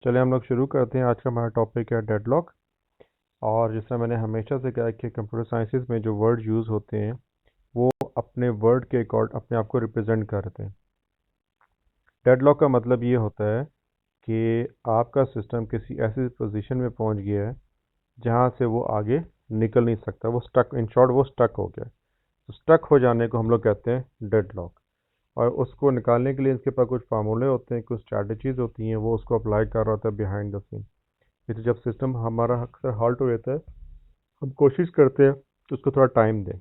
चलिए हम लोग शुरू करते हैं। आज का हमारा टॉपिक है डेडलॉक। और जैसा मैंने हमेशा से कहा कि कंप्यूटर साइंसेज में जो वर्ड यूज़ होते हैं वो अपने वर्ड के अकॉर्ड अपने आप को रिप्रेजेंट करते हैं। डेडलॉक का मतलब ये होता है कि आपका सिस्टम किसी ऐसी पोजीशन में पहुंच गया है जहां से वो आगे निकल नहीं सकता, वो स्टक, इन शॉर्ट वो स्टक हो गया। तो स्टक हो जाने को हम लोग कहते हैं डेडलॉक। और उसको निकालने के लिए इसके पास कुछ फार्मूले होते हैं, कुछ स्ट्रैटेजीज होती हैं, वो उसको अप्लाई कर रहा होता है बिहाइंड द सीन। फिर जब सिस्टम हमारा अक्सर हाल्ट हो जाता है, हम कोशिश करते हैं कि उसको थोड़ा टाइम दें।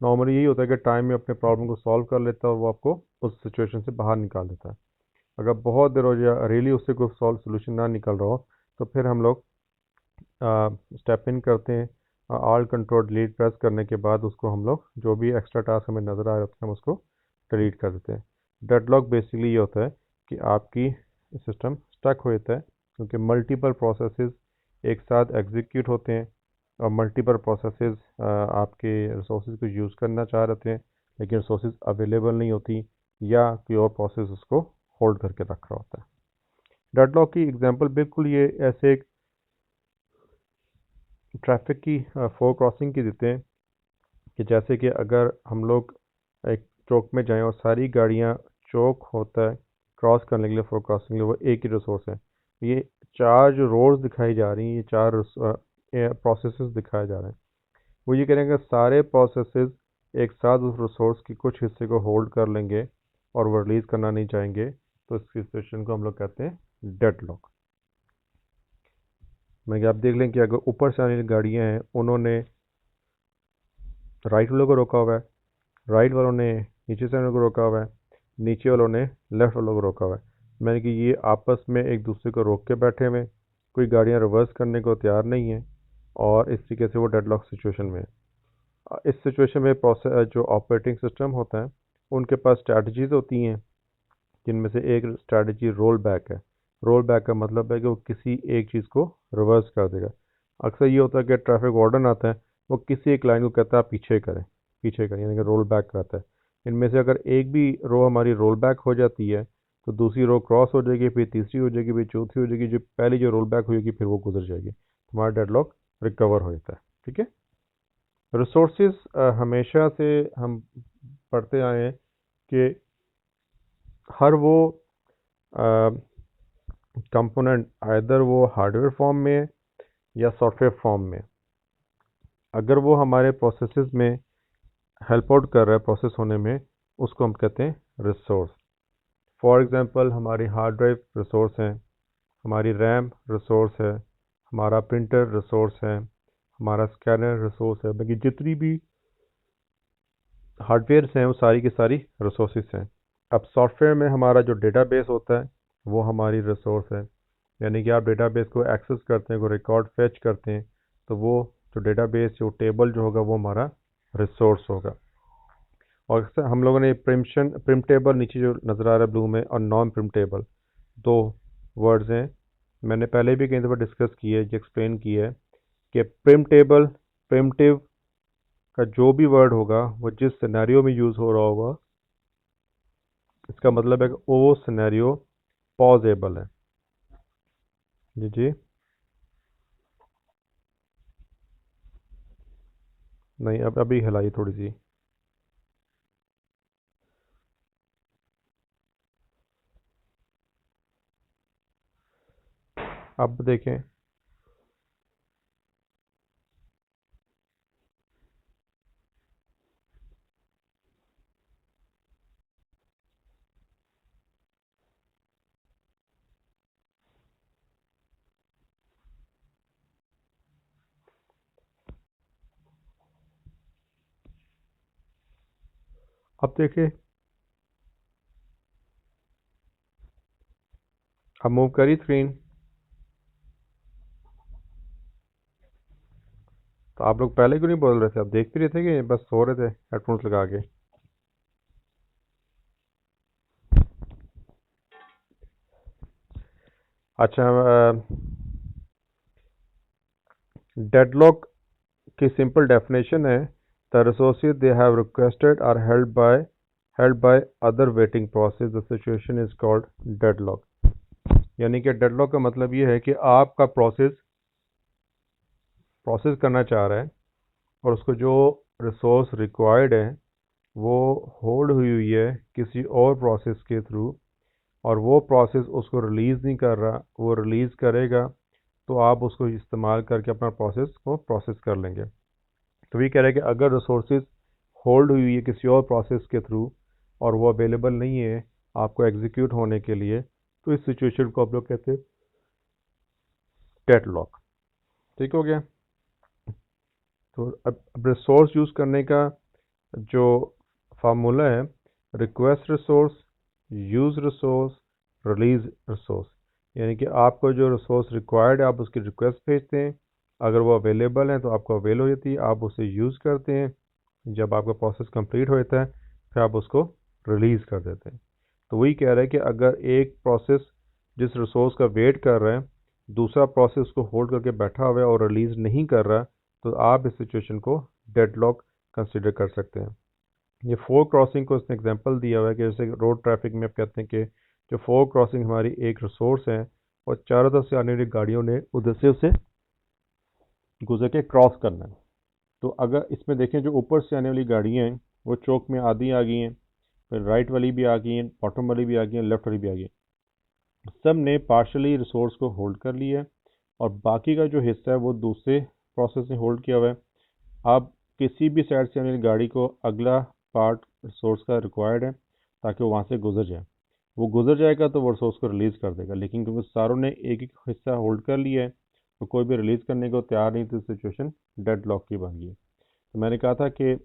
नॉर्मली यही होता है कि टाइम में अपने प्रॉब्लम को सॉल्व कर लेता है और वो आपको उस सिचुएशन से बाहर निकाल देता है। अगर बहुत देर हो जाए रियली उससे कोई सॉल्व सोल्यूशन ना निकल रहा हो तो फिर हम लोग स्टेप इन करते हैं। ऑल कंट्रोल डिलीट प्रेस करने के बाद उसको हम लोग जो भी एक्स्ट्रा टास्क हमें नज़र आ रहा है हम उसको डिलीट कर देते हैं। डेडलॉक बेसिकली ये होता है कि आपकी सिस्टम स्टक हो जाता है क्योंकि मल्टीपल प्रोसेसेस एक साथ एग्जीक्यूट होते हैं और मल्टीपल प्रोसेसेस आपके रिसोर्सेज को यूज़ करना चाह रहे हैं लेकिन रिसोर्सेज अवेलेबल नहीं होती या कोई और प्रोसेस उसको होल्ड करके रख रहा होता है। डेडलॉक की एग्जांपल बिल्कुल ये ऐसे एक ट्रैफिक की फोर क्रॉसिंग की देते हैं कि जैसे कि अगर हम लोग एक चौक में जाएं और सारी गाड़ियां चौक होता है क्रॉस करने के लिए, फोर क्रॉसिंग के लिए, वो एक ही रिसोर्स है। ये चार जो रोड्स दिखाई जा रही हैं, ये चार प्रोसेसेस दिखाए जा रहे हैं। वो ये करेंगे सारे प्रोसेसेस एक साथ उस रिसोर्स की कुछ हिस्से को होल्ड कर लेंगे और वो रिलीज़ करना नहीं चाहेंगे, तो इस सिचुएशन को हम लोग कहते हैं डेडलॉक। मैं आप देख लें कि अगर ऊपर से आने वाली गाड़ियाँ हैं, उन्होंने राइट वालों को रोका हुआ है, राइट वालों ने नीचे से आने को रोका हुआ है, नीचे वालों ने लेफ्ट वालों को रोका हुआ है। मैंने कि ये आपस में एक दूसरे को रोक के बैठे हुए, कोई गाड़ियाँ रिवर्स करने को तैयार नहीं है और इस तरीके से वो डेडलॉक सिचुएशन में है। इस सिचुएशन में प्रोसेस जो ऑपरेटिंग सिस्टम होता है उनके पास स्ट्रैटेजीज होती हैं, जिनमें से एक स्ट्रैटेजी रोल बैक है। रोल बैक का मतलब है कि वो किसी एक चीज़ को रिवर्स कर देगा। अक्सर ये होता है कि ट्रैफिक वार्डन आता है, वो किसी एक लाइन को कहता है आप पीछे करें, पीछे करें, यानी कि रोल बैक करता है। इनमें से अगर एक भी रो हमारी रोल बैक हो जाती है तो दूसरी रो क्रॉस हो जाएगी, फिर तीसरी हो जाएगी, फिर चौथी हो जाएगी, जो पहली जो रोल बैक हो जाएगी फिर वो गुजर जाएगी, हमारा डेडलॉक रिकवर हो जाता है। ठीक है। रिसोर्सेज हमेशा से हम पढ़ते आए हैं कि हर वो कंपोनेंट आइदर वो हार्डवेयर फॉर्म में या सॉफ्टवेयर फॉर्म में, अगर वो हमारे प्रोसेसेस में हेल्प आउट कर रहा है प्रोसेस होने में, उसको हम कहते हैं रिसोर्स। फॉर एग्जांपल हमारी हार्ड ड्राइव रिसोर्स है, हमारी रैम रिसोर्स है, हमारा प्रिंटर रिसोर्स है, हमारा स्कैनर रिसोर्स है, बाकी जितनी भी हार्डवेयर्स हैं वो सारी की सारी रिसोर्सेज हैं। अब सॉफ्टवेयर में हमारा जो डेटाबेस होता है वो हमारी रिसोर्स है, यानी कि आप डेटाबेस को एक्सेस करते हैं, को रिकॉर्ड फेच करते हैं, तो वो जो डेटाबेस जो टेबल जो होगा वो हमारा रिसोर्स होगा। और अक्सर हम लोगों ने प्रिम टेबल नीचे जो नज़र आ रहा है ब्लू में, और नॉन प्रिम टेबल, दो वर्ड्स हैं। मैंने पहले भी कई दफ़ा डिस्कस किया है, एक्सप्लेन किया है कि प्रिम टेबल, प्रिमिटिव का जो भी वर्ड होगा वो जिस सिनेरियो में यूज़ हो रहा होगा, इसका मतलब है कि वो सिनेरियो पॉजेबल है। जी जी। नहीं, अब अभी हिलाई थोड़ी सी। अब देखें। अब देखें। अब मूव करी स्क्रीन। तो आप लोग पहले क्यों नहीं बोल रहे थे? आप देखते रहे थे कि बस सो रहे थे हेडफोन्स लगा के? अच्छा, डेडलॉक की सिंपल डेफिनेशन है, the resources they have requested are held by other waiting process, the situation is called deadlock. यानी कि डेडलॉक का मतलब ये है कि आपका प्रोसेस करना चाह रहा है और उसको जो रिसोर्स रिक्वायर्ड है वो होल्ड हुई हुई है किसी और प्रोसेस के थ्रू, और वो प्रोसेस उसको रिलीज़ नहीं कर रहा, वो रिलीज़ करेगा तो आप उसको इस्तेमाल करके अपना प्रोसेस को प्रोसेस कर लेंगे। तो ये कह रहे हैं कि अगर रिसोर्सेज होल्ड हुई है किसी और प्रोसेस के थ्रू और वो अवेलेबल नहीं है आपको एग्जीक्यूट होने के लिए, तो इस सिचुएशन को आप लोग कहते हैं डेडलॉक। ठीक हो गया। तो अब रिसोर्स यूज़ करने का जो फार्मूला है, request resource, use resource, release resource. यानी कि आपको जो रिसोर्स रिक्वायर्ड है आप उसकी रिक्वेस्ट भेजते हैं, अगर वो अवेलेबल है तो आपको अवेल हो जाती है, आप उसे यूज़ करते हैं, जब आपका प्रोसेस कंप्लीट हो जाता है फिर आप उसको रिलीज़ कर देते हैं। तो वही कह रहा है कि अगर एक प्रोसेस जिस रिसोर्स का वेट कर रहा है दूसरा प्रोसेस उसको होल्ड करके बैठा हुआ है और रिलीज़ नहीं कर रहा, तो आप इस सिचुएशन को डेडलॉक कंसिडर कर सकते हैं। ये फोर क्रॉसिंग को इसने एग्जांपल दिया हुआ है कि जैसे रोड ट्रैफिक में आप कहते हैं कि जो फोर क्रॉसिंग हमारी एक रिसोर्स है और चारों तरफ से आने वाली गाड़ियों ने उधर से उसे गुजर के क्रॉस करना है। तो अगर इसमें देखें जो ऊपर से आने वाली गाड़ियाँ हैं वो चौक में आधी आ गई हैं, फिर राइट वाली भी आ गई हैं, बॉटम वाली भी आ गई हैं, लेफ्ट वाली भी आ गई हैं, सब ने पार्शली रिसोर्स को होल्ड कर लिया है और बाकी का जो हिस्सा है वो दूसरे प्रोसेस ने होल्ड किया हुआ है। अब किसी भी साइड से आने वाली गाड़ी को अगला पार्ट रिसोर्स का रिक्वायर्ड है ताकि वो वहाँ से गुजर जाए, वो गुजर जाएगा तो वो रिसोर्स को रिलीज़ कर देगा, लेकिन क्योंकि सारों ने एक एक हिस्सा होल्ड कर लिया है तो कोई भी रिलीज़ करने को तैयार नहीं, तो सिचुएशन डेड लॉक की बन गई। तो मैंने कहा था कि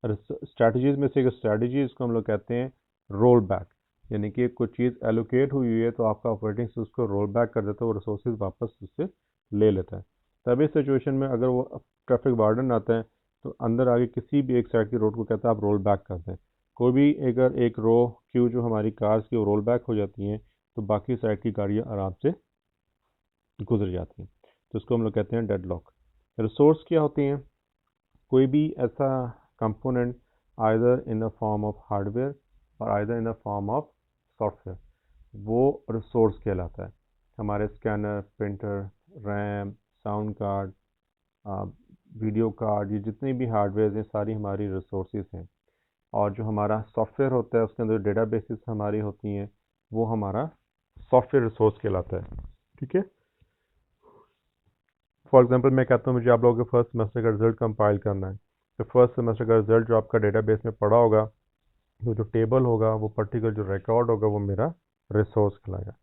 स्ट्रैटेजीज में से एक स्ट्रैटेजी इसको हम लोग कहते हैं रोल बैक, यानी कि कोई चीज़ एलोकेट हुई है तो आपका ऑपरेटिंग सिस्टम उसको रोल बैक कर देता है, वो रिसोर्सेज वापस उससे ले लेता है। तभी सिचुएशन में अगर वो ट्रैफिक वार्डन आता है तो अंदर आगे किसी भी एक साइड की रोड को कहता है आप रोल बैक कर दें। कोई भी अगर एक रो क्यू जो हमारी कार्स की रोल बैक हो जाती हैं तो बाकी साइड की गाड़ियाँ आराम से गुजर जाती हैं, तो इसको हम लोग कहते हैं डेडलॉक। रिसोर्स क्या होती हैं? कोई भी ऐसा component either in the form of hardware और either in the form of software, वो रिसोर्स कहलाता है। हमारे scanner, printer, RAM, sound card, video card, ये जितने भी हार्डवेयर हैं सारी हमारी रिसोर्सेज हैं। और जो हमारा सॉफ्टवेयर होता है उसके अंदर डेटाबेसेस हमारी होती हैं, वो हमारा सॉफ्टवेयर रिसोर्स कहलाता है। ठीक है। फॉर एग्जांपल मैं कहता हूँ मुझे आप लोगों के फर्स्ट सेमेस्टर का रिजल्ट कंपाइल करना है, तो फर्स्ट सेमेस्टर का रिजल्ट जो आपका डेटाबेस में पड़ा होगा, तो जो टेबल होगा वो पर्टिकुलर जो रिकॉर्ड होगा वो मेरा रिसोर्स कहलाएगा।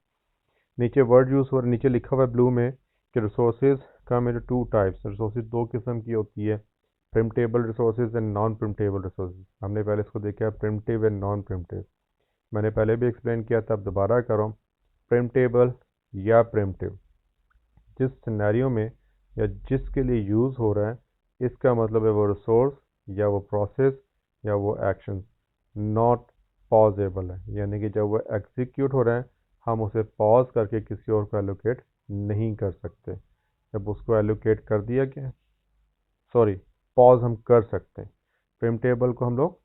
नीचे वर्ड यूज़ हो नीचे लिखा हुआ है ब्लू में कि रिसोर्सेज का मेरे टू टाइप्स, रिसोर्सेज दो किस्म की होती है, preemptable resources and non preemptable resources. हमने पहले इसको देखा है प्रिमटिव एंड नॉन प्रिमटिव, मैंने पहले भी एक्सप्लेन किया था, अब दोबारा करूँ। प्रिमटेबल या प्रिमटिव जिस सिनेरियो में या जिसके लिए यूज़ हो रहा है, इसका मतलब है वो रिसोर्स या वो प्रोसेस या वो एक्शन नॉट पॉजेबल है, यानी कि जब वो एग्जीक्यूट हो रहा है हम उसे पॉज करके किसी और को एलोकेट नहीं कर सकते। जब उसको एलोकेट कर दिया गया, सॉरी, पॉज हम कर सकते हैं, प्रिम टेबल को हम लोग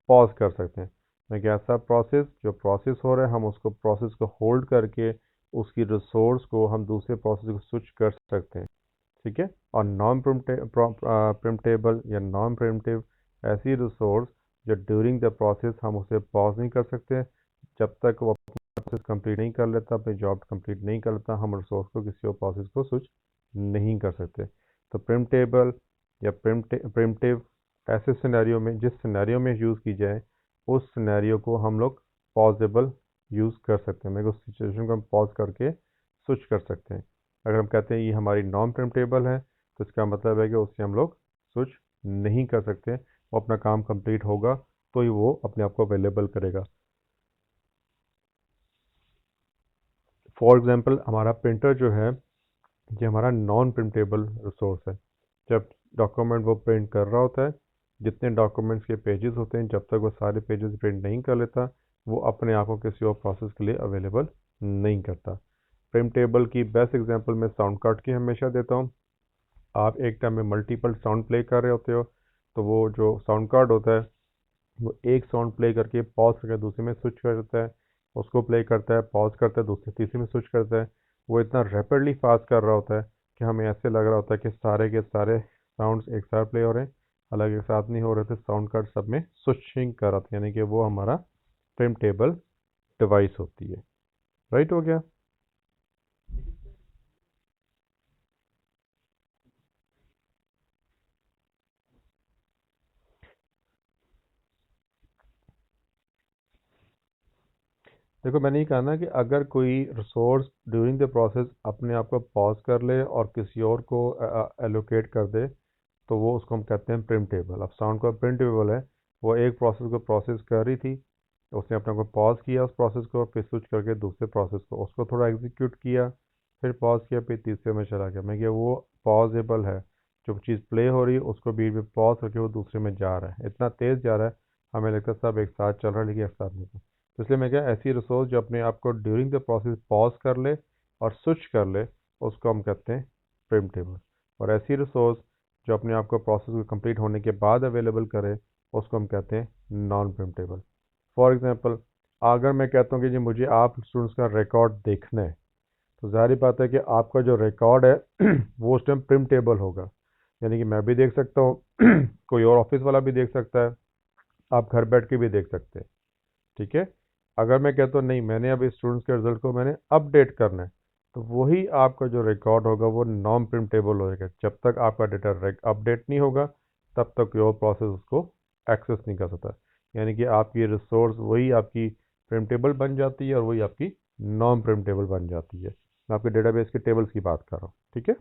पॉज कर सकते हैं। मैं क्या ऐसा प्रोसेस जो प्रोसेस हो रहा है हम उसको प्रोसेस को होल्ड करके उसकी रिसोर्स को हम दूसरे प्रोसेस को स्विच कर सकते हैं। ठीक है। और नॉन प्रिमटेबल या नॉन प्रिमटिव ऐसी रिसोर्स जो ड्यूरिंग द प्रोसेस हम उसे पॉज नहीं कर सकते, जब तक वो अपना प्रोसेस कंप्लीट नहीं कर लेता, अपनी जॉब कंप्लीट नहीं कर लेता, हम रिसोर्स को किसी और प्रोसेस को स्विच नहीं कर सकते। तो प्रिमटेबल या प्रिमटिव ऐसे सिनेरियो में जिस सिनेरियो में यूज़ की जाए उस सिनेरियो को हम लोग पॉजेबल यूज़ कर सकते हैं, उस सिचुएशन को हम पॉज करके स्विच कर सकते हैं। अगर हम कहते हैं ये हमारी नॉन प्रिमटेबल है तो इसका मतलब है कि उससे हम लोग स्विच नहीं कर सकते, वो अपना काम कंप्लीट होगा तो ही वो अपने आप को अवेलेबल करेगा। फॉर एग्जांपल हमारा प्रिंटर जो है ये हमारा नॉन प्रिंटेबल रिसोर्स है। जब डॉक्यूमेंट वो प्रिंट कर रहा होता है, जितने डॉक्यूमेंट्स के पेजेस होते हैं जब तक वो सारे पेजेस प्रिंट नहीं कर लेता वो अपने आप को किसी और प्रोसेस के लिए अवेलेबल नहीं करता। प्रिंट टेबल की बेस्ट एग्जांपल मैं साउंड कार्ड की हमेशा देता हूँ। आप एक टाइम में मल्टीपल साउंड प्ले कर रहे होते हो तो वो जो साउंड कार्ड होता है वो एक साउंड प्ले करके पॉज करके दूसरे में स्विच कर देता है, उसको प्ले करता है, पॉज करता है, दूसरे तीसरे में स्विच करता है। वो इतना रैपिडली फास्ट कर रहा होता है कि हमें ऐसे लग रहा होता है कि सारे के सारे साउंड्स एक साथ प्ले हो रहे हैं, हालांकि एक साथ नहीं हो रहे थे, साउंड कार्ड सब में स्विचिंग कर रहा था, यानी कि वो हमारा प्रिम टेबल डिवाइस होती है। राइट हो गया। देखो मैंने ये कहा ना कि अगर कोई रिसोर्स ड्यूरिंग द प्रोसेस अपने आप को पॉज कर ले और किसी और को एलोकेट कर दे, तो वो उसको हम कहते हैं प्रिम टेबल। अब साउंड का प्रिम टेबल है, वो एक प्रोसेस को प्रोसेस कर रही थी, उसने अपने को पॉज किया उस प्रोसेस को, फिर स्विच करके दूसरे प्रोसेस को उसको थोड़ा एग्जीक्यूट किया, फिर पॉज किया, फिर तीसरे में चला गया। मैं क्या वो पॉजेबल है, जो चीज़ प्ले हो रही है उसको बीच में पॉज करके वो दूसरे में जा रहा है, इतना तेज़ जा रहा है हमें लगता है सब एक साथ चल रहा है, लेकिन एक साथ नहीं। तो इसलिए मैं क्या ऐसी रिसोर्स जो अपने आप को ड्यूरिंग द प्रोसेस पॉज कर ले और स्विच कर ले, उसको हम कहते हैं प्रिम टेबल। और ऐसी रिसोर्स जो अपने आप को प्रोसेस को कंप्लीट होने के बाद अवेलेबल करे, उसको हम कहते हैं non prim table. For example, अगर मैं कहता हूँ कि जी मुझे आप स्टूडेंट्स का रिकॉर्ड देखना है, तो जाहिर बात है कि आपका जो रिकॉर्ड है वो उस टाइम प्रिम टेबल होगा, यानी कि मैं भी देख सकता हूँ कोई और ऑफिस वाला भी देख सकता है, आप घर बैठ के भी देख सकते हैं। ठीक है। अगर मैं कहता हूँ नहीं, मैंने अब स्टूडेंट्स के रिजल्ट को मैंने अपडेट करना है, तो वही आपका जो रिकॉर्ड होगा वो नॉन प्रिंटेबल होएगा। जब तक आपका डेटा अपडेट नहीं होगा, तब तक योर प्रोसेस उसको एक्सेस नहीं कर सकता। यानी कि आपकी रिसोर्स वही आपकी प्रिंटेबल बन जाती है और वही आपकी नॉन प्रिंटेबल बन जाती है। मैं आपके डेटाबेस के टेबल्स की बात कर रहा हूँ। ठीक है।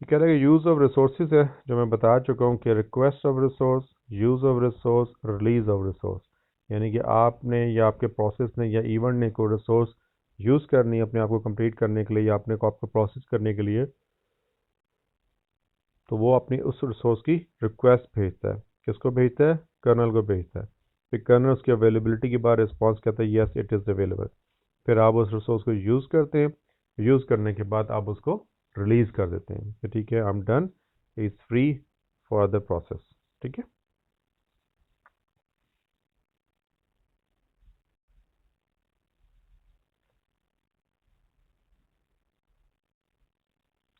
ये कह रहा है कि यूज़ ऑफ रिसोर्सेज है, जो मैं बता चुका हूँ कि request of resource, use of resource, release of resource. यानी कि आपने या आपके प्रोसेस ने या इवेंट ने कोई रिसोर्स यूज़ करनी है अपने आप को कंप्लीट करने के लिए या अपने को आपको प्रोसेस करने के लिए, तो वो अपनी उस रिसोर्स की रिक्वेस्ट भेजता है। किसको भेजता है? कर्नल को भेजता है। फिर कर्नल उसकी अवेलेबिलिटी के बाद रिस्पॉन्स कहता है यस इट इज़ अवेलेबल। फिर आप उस रिसोर्स को यूज़ करते हैं, यूज़ करने के बाद आप उसको रिलीज़ कर देते हैं कि ठीक है, I am done, is free for the process. ठीक है।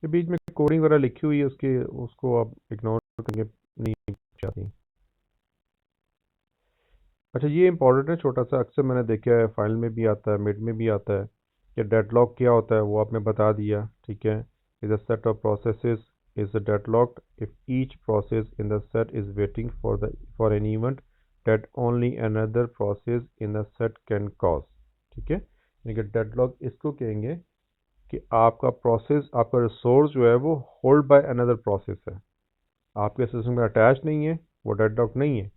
ये बीच में कोडिंग वगैरह लिखी हुई है उसके, उसको आप इग्नोर करेंगे, नहीं चाहती। अच्छा, ये इंपॉर्टेंट है छोटा सा, अक्सर मैंने देखा है फाइल में भी आता है, मिड में भी आता है कि डेडलॉक क्या होता है, वो आपने बता दिया। ठीक है। Is a set of processes is deadlocked if each process in the set is waiting for an event that only another process in the set can cause. ठीक है। यानी कि डेडलॉक इसको कहेंगे कि आपका प्रोसेस, आपका रिसोर्स जो है वो होल्ड बाय अनदर प्रोसेस है, आपके सिस्टम में अटैच नहीं है, वो डेडलॉक नहीं है।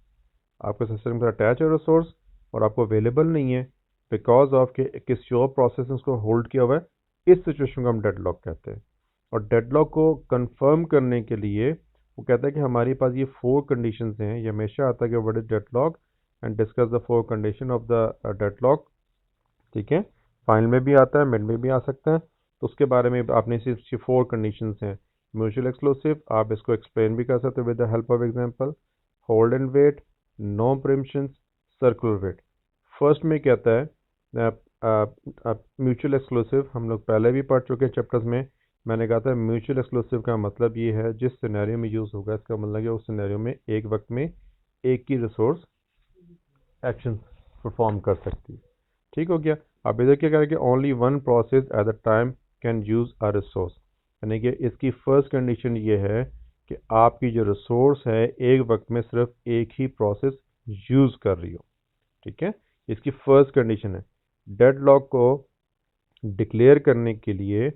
आपके सिस्टम का अटैच है रिसोर्स और आपको अवेलेबल नहीं है बिकॉज ऑफ के किसी और प्रोसेस ने उसको होल्ड किया हुआ है, इस सिचुएशन को हम डेडलॉक कहते हैं। और डेडलॉक को कंफर्म करने के लिए वो कहता है कि हमारे पास ये 4 कंडीशंस हैं। ये हमेशा आता है कि what is deadlock and discuss the 4 condition of the deadlock. ठीक है। फाइनल में भी आता है, मिड में भी आ सकता है, तो उसके बारे में आपने सिर्फ 4 कंडीशंस हैं। म्यूचुअल एक्सक्लूसिव, आप इसको एक्सप्लेन भी कर सकते हो with the help of example. Hold and wait, no preemptions, circular wait. First में कहता है म्यूचुअल एक्सक्लूसिव, हम लोग पहले भी पढ़ चुके हैं चैप्टर्स में। मैंने कहा था म्यूचुअल एक्सक्लूसिव का मतलब ये है जिस सिनेरियो में यूज़ होगा, इसका मतलब है उस सिनेरियो में एक वक्त में एक ही रिसोर्स एक्शन परफॉर्म कर सकती है। ठीक हो गया। अब इधर क्या करें कि only one process at the time can use a resource, यानी कि इसकी फर्स्ट कंडीशन ये है कि आपकी जो रिसोर्स है एक वक्त में सिर्फ एक ही प्रोसेस यूज़ कर रही हो। ठीक है। इसकी फर्स्ट कंडीशन है। डेडलॉक को डिक्लेयर करने के लिए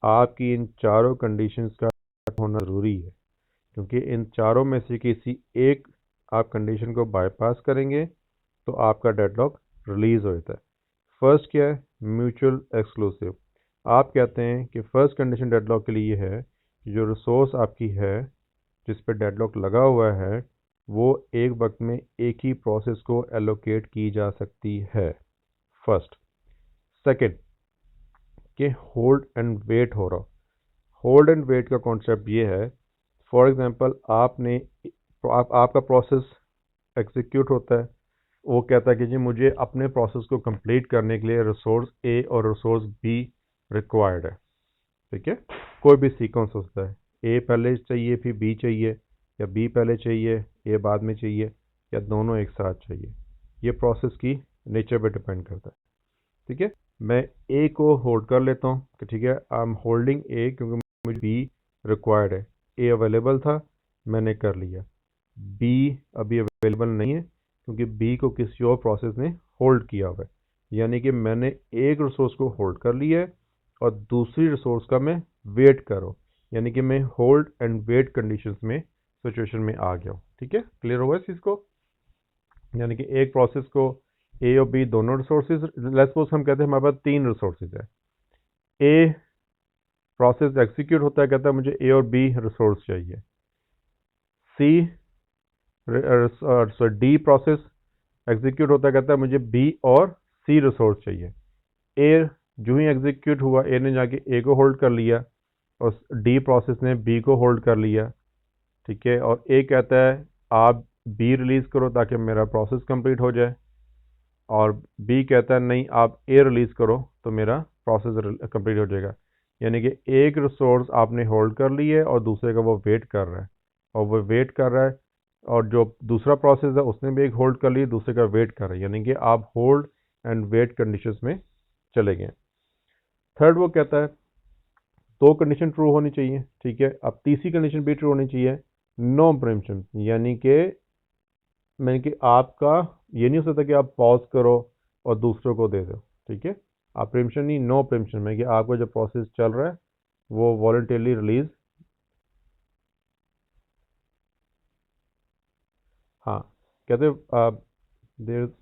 आपकी इन चारों कंडीशंस का होना ज़रूरी है, क्योंकि इन चारों में से किसी एक आप कंडीशन को बाईपास करेंगे तो आपका डेडलॉक रिलीज हो जाता है। फर्स्ट क्या है? Mutual exclusive. आप कहते हैं कि फर्स्ट कंडीशन डेडलॉक के लिए है कि जो रिसोर्स आपकी है जिस पे डेडलॉक लगा हुआ है, वो एक वक्त में एक ही प्रोसेस को एलोकेट की जा सकती है। फर्स्ट। सेकंड, कि होल्ड एंड वेट हो रहा। होल्ड एंड वेट का कॉन्सेप्ट ये है, फॉर एग्जांपल आपने आपका प्रोसेस एग्जीक्यूट होता है, वो कहता है कि जी मुझे अपने प्रोसेस को कंप्लीट करने के लिए रिसोर्स ए और रिसोर्स बी रिक्वायर्ड है। ठीक है, कोई भी सीक्वेंस होता है, ए पहले चाहिए फिर बी चाहिए, या बी पहले चाहिए ए बाद में चाहिए, या दोनों एक साथ चाहिए। ये प्रोसेस की नेचर पे डिपेंड करता है। ठीक है, मैं ए को होल्ड कर लेता हूँ कि ठीक है आई एम होल्डिंग ए क्योंकि मुझे बी रिक्वायर्ड है। ए अवेलेबल था, मैंने कर लिया। बी अभी अवेलेबल नहीं है क्योंकि बी को किसी और प्रोसेस ने होल्ड किया हुआ है, यानी कि मैंने एक रिसोर्स को होल्ड कर लिया है और दूसरी रिसोर्स का मैं वेट करो, यानी कि मैं होल्ड एंड वेट कंडीशंस में सिचुएशन में आ गया हूँ। ठीक है, क्लियर होगा इस चीज़ को? यानी कि एक प्रोसेस को ए और बी दोनों रिसोर्सेज, लेट्स सपोज हम कहते हैं हमारे पास तीन रिसोर्सेज है। ए प्रोसेस एग्जीक्यूट होता है, कहता है मुझे ए और बी रिसोर्स चाहिए। सी डी प्रोसेस एग्जीक्यूट होता है, कहता है मुझे बी और सी रिसोर्स चाहिए। ए जो ही एग्जीक्यूट हुआ, ए ने जाके ए को होल्ड कर लिया और डी प्रोसेस ने बी को होल्ड कर लिया। ठीक है, और ए कहता है आप बी रिलीज करो ताकि मेरा प्रोसेस कंप्लीट हो जाए, और बी कहता है नहीं आप ए रिलीज करो तो मेरा प्रोसेस कंप्लीट हो जाएगा। यानी कि एक रिसोर्स आपने होल्ड कर ली है और दूसरे का वो वेट कर रहा है, और वो वेट कर रहा है, और जो दूसरा प्रोसेस है उसने भी एक होल्ड कर ली, दूसरे का वेट कर रहा है, यानी कि आप होल्ड एंड वेट कंडीशंस में चले गए। थर्ड वो कहता है दो कंडीशन ट्रू होनी चाहिए। ठीक है, अब तीसरी कंडीशन भी ट्रू होनी चाहिए, नो प्रीम्पशन, यानी कि आपका ये नहीं हो सकता कि आप पॉज करो और दूसरों को दे दो। ठीक है, आप प्रीम्पशन नहीं, नो प्रीम्पशन में कि आपका जो प्रोसेस चल रहा है वो वॉलंटरली रिलीज। हाँ, कहते देर।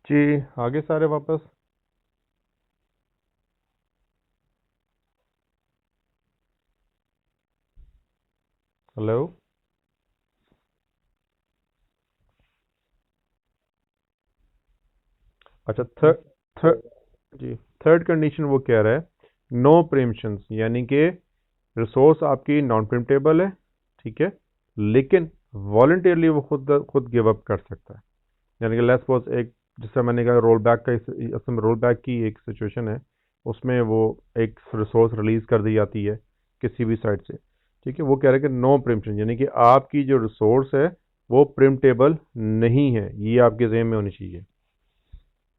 जी, आगे सारे वापस। हेलो। अच्छा, थर्ड थर्ड जी, थर्ड कंडीशन वो कह रहा है नो प्रीम्पशंस, यानी कि रिसोर्स आपकी नॉन प्रिम्पटेबल है। ठीक है, लेकिन वॉलंटियरली वो खुद खुद गिव अप कर सकता है। यानी कि लेट्स सपोज एक, जिससे मैंने कहा रोल बैक का, असल में रोल बैक की एक सिचुएशन है, उसमें वो एक रिसोर्स रिलीज कर दी जाती है किसी भी साइड से। ठीक है, वो कह रहे हैं कि नो प्रिम्पशन, यानी कि आपकी जो रिसोर्स है वो प्रिम्पटेबल नहीं है, ये आपके ज़हन में होनी चाहिए।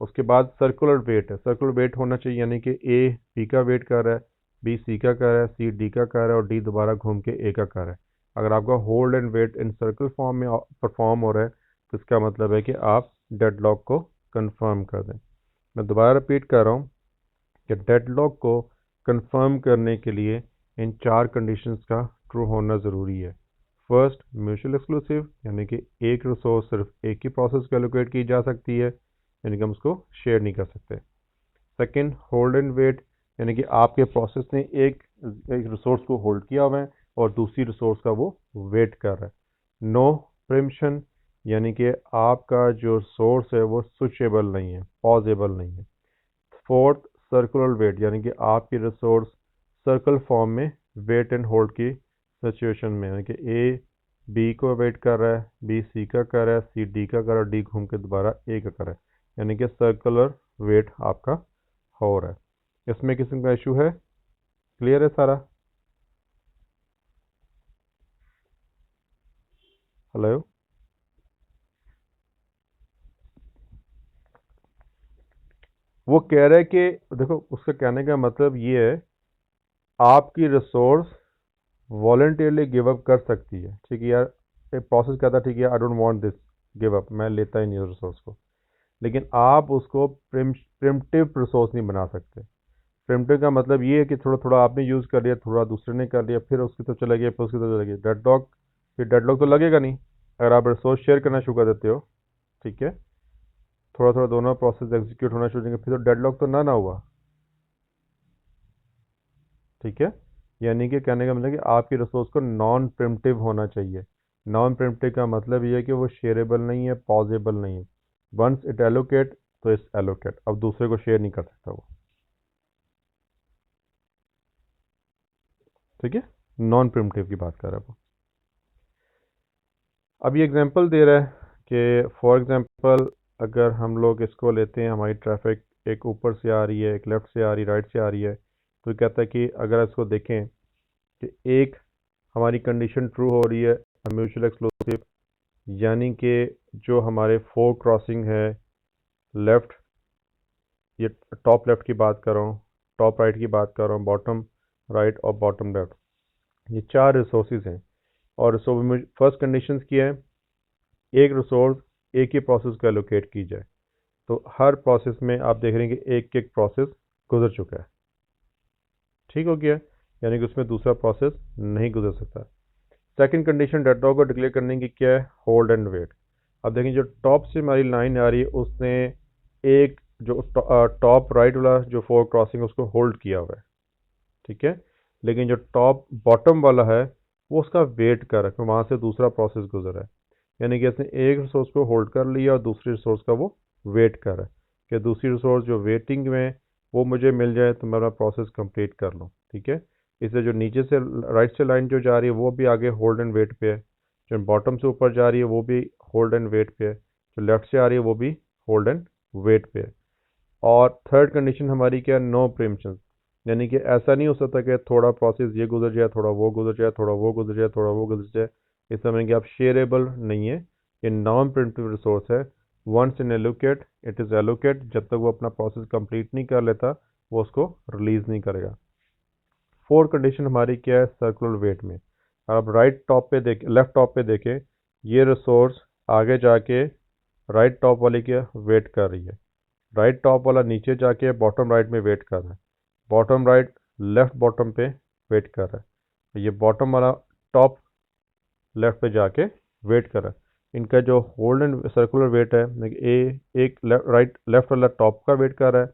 उसके बाद सर्कुलर वेट है, सर्कुलर वेट होना चाहिए, यानी कि ए बी का वेट कर रहा है, बी सी का कर रहा है, सी डी का कर रहा है और डी दोबारा घूम के ए का कर रहा है। अगर आपका hold and wait in circle form में परफॉर्म हो रहा है तो इसका मतलब है कि आप डेडलॉक को कंफर्म कर दें। मैं दोबारा रिपीट कर रहा हूँ कि डेडलॉक को कंफर्म करने के लिए इन चार कंडीशंस का ट्रू होना ज़रूरी है। फर्स्ट, म्यूचुअल एक्सक्लूसिव, यानी कि एक रिसोर्स सिर्फ एक ही प्रोसेस को एलोकेट की जा सकती है, यानी कि हम उसको शेयर नहीं कर सकते। सेकंड, होल्ड एंड वेट, यानी कि आपके प्रोसेस ने एक रिसोर्स को होल्ड किया हुआ है और दूसरी रिसोर्स का वो वेट कर रहा है। नो प्रिम्पशन, यानी कि आपका जो सोर्स है वो स्विचेबल नहीं है, पॉजेबल नहीं है। फोर्थ, सर्कुलर वेट, यानी कि आपकी रिसोर्स सर्कल फॉर्म में वेट एंड होल्ड की सिचुएशन में, यानी कि ए बी को वेट कर रहा है, बी सी का कर रहा है, सी डी का कर रहा है, डी घूम के दोबारा ए का कर रहा है, यानी कि सर्कुलर वेट आपका हो रहा है। इसमें किस्म का इशू है? क्लियर है सारा? हेलो? वो कह रहा है कि देखो, उसका कहने का मतलब ये है, आपकी रिसोर्स वॉलंटियरली गिव अप कर सकती है, ठीक है यार, एक प्रोसेस कहता है ठीक है I don't want this, give up, मैं लेता ही नहीं रिसोर्स को, लेकिन आप उसको प्रिमिटिव रिसोर्स नहीं बना सकते। प्रिमिटिव का मतलब ये है कि थोड़ा थोड़ा आपने यूज़ कर लिया, थोड़ा दूसरे ने कर लिया, फिर उसकी तो चला गया, फिर उसकी तो चला गया, डेडलॉक, फिर डेडलॉक तो लगेगा नहीं अगर आप रिसोर्स शेयर करना शुरू कर देते हो। ठीक है, थोड़ा थोड़ा दोनों प्रोसेस एग्जीक्यूट होना शुरू होंगे, फिर तो डेडलॉक तो ना हुआ। ठीक है, यानी कि कहने का मतलब कि आपकी रिसोर्स को नॉन प्रिमिटिव होना चाहिए। नॉन प्रिमिटिव का मतलब ये है कि वो शेयरेबल नहीं है, पॉजेबल नहीं है। वंस इट एलोकेट तो इस एलोकेट, अब दूसरे को शेयर नहीं कर सकता वो। ठीक है, नॉन प्रिमिटिव की बात कर रहा है वो। अब ये एग्जांपल दे रहा है कि फॉर एग्जांपल अगर हम लोग इसको लेते हैं, हमारी ट्रैफिक एक ऊपर से आ रही है, एक लेफ़्ट से आ रही है, राइट से आ रही है, तो कहता है कि अगर इसको देखें कि एक हमारी कंडीशन ट्रू हो रही है, म्यूचुअल एक्सक्लूसिव, यानी कि जो हमारे फोर क्रॉसिंग है, लेफ़्ट, ये टॉप लेफ़्ट की बात कर रहा हूँ, टॉप राइट की बात कर रहा हूँ, बॉटम राइट और बॉटम लेफ़्ट, ये चार रिसोर्सेज हैं। और रिसोर्स फर्स्ट कंडीशंस क्या है? एक रिसोर्स एक ही प्रोसेस को एलोकेट की जाए, तो हर प्रोसेस में आप देख रहे हैं कि एक एक प्रोसेस गुजर चुका है। ठीक हो गया, यानी कि उसमें दूसरा प्रोसेस नहीं गुजर सकता। सेकंड कंडीशन डेडलॉक को डिक्लेयर करने की क्या है? Hold and wait. अब देखें, जो टॉप से हमारी लाइन आ रही है उसने एक जो टॉप राइट वाला जो फोर क्रॉसिंग उसको होल्ड किया हुआ है, ठीक है, लेकिन जो टॉप बॉटम वाला है वो उसका वेट कर रहा है, वहाँ से दूसरा प्रोसेस गुजर है, यानी कि इसने एक रिसोर्स को होल्ड कर लिया और दूसरी रिसोर्स का वो वेट कर रहा है कि दूसरी रिसोर्स जो वेटिंग में वो मुझे मिल जाए तो मैं अपना प्रोसेस कंप्लीट कर लूँ। ठीक है, इसलिए जो नीचे से राइट से लाइन जो जा रही है वो भी आगे होल्ड एंड वेट पे है, जो बॉटम से ऊपर जा रही है वो भी होल्ड एंड वेट पे है, जो लेफ्ट से आ रही है वो भी होल्ड एंड वेट पे है। और थर्ड कंडीशन हमारी क्या है? नो प्रीम्पशन, यानी कि ऐसा नहीं हो सकता कि थोड़ा प्रोसेस ये गुजर जाए, थोड़ा वो गुजर जाए, थोड़ा वो गुजर जाए, थोड़ा वो गुजर जाए। इस समय कि आप शेयरेबल नहीं है, ये नॉन प्रिमिटिव रिसोर्स है। Once in allocate it is allocate, जब तक वो अपना प्रोसेस कंप्लीट नहीं कर लेता वो उसको रिलीज नहीं करेगा। फोर्थ कंडीशन हमारी क्या है? सर्कुलर वेट में आप राइट टॉप पे देखें, लेफ्ट टॉप पे देखें, ये रिसोर्स आगे जाके राइट टॉप वाले की वेट कर रही है, राइट टॉप वाला नीचे जाके बॉटम राइट में वेट कर रहा है, बॉटम राइट लेफ्ट बॉटम पे वेट कर रहा है, ये बॉटम वाला टॉप लेफ्ट पे जाके वेट कर रहा है। इनका जो होल्ड एंड सर्कुलर वेट है, ए एक राइट लेफ्ट वाला टॉप का वेट कर रहा है,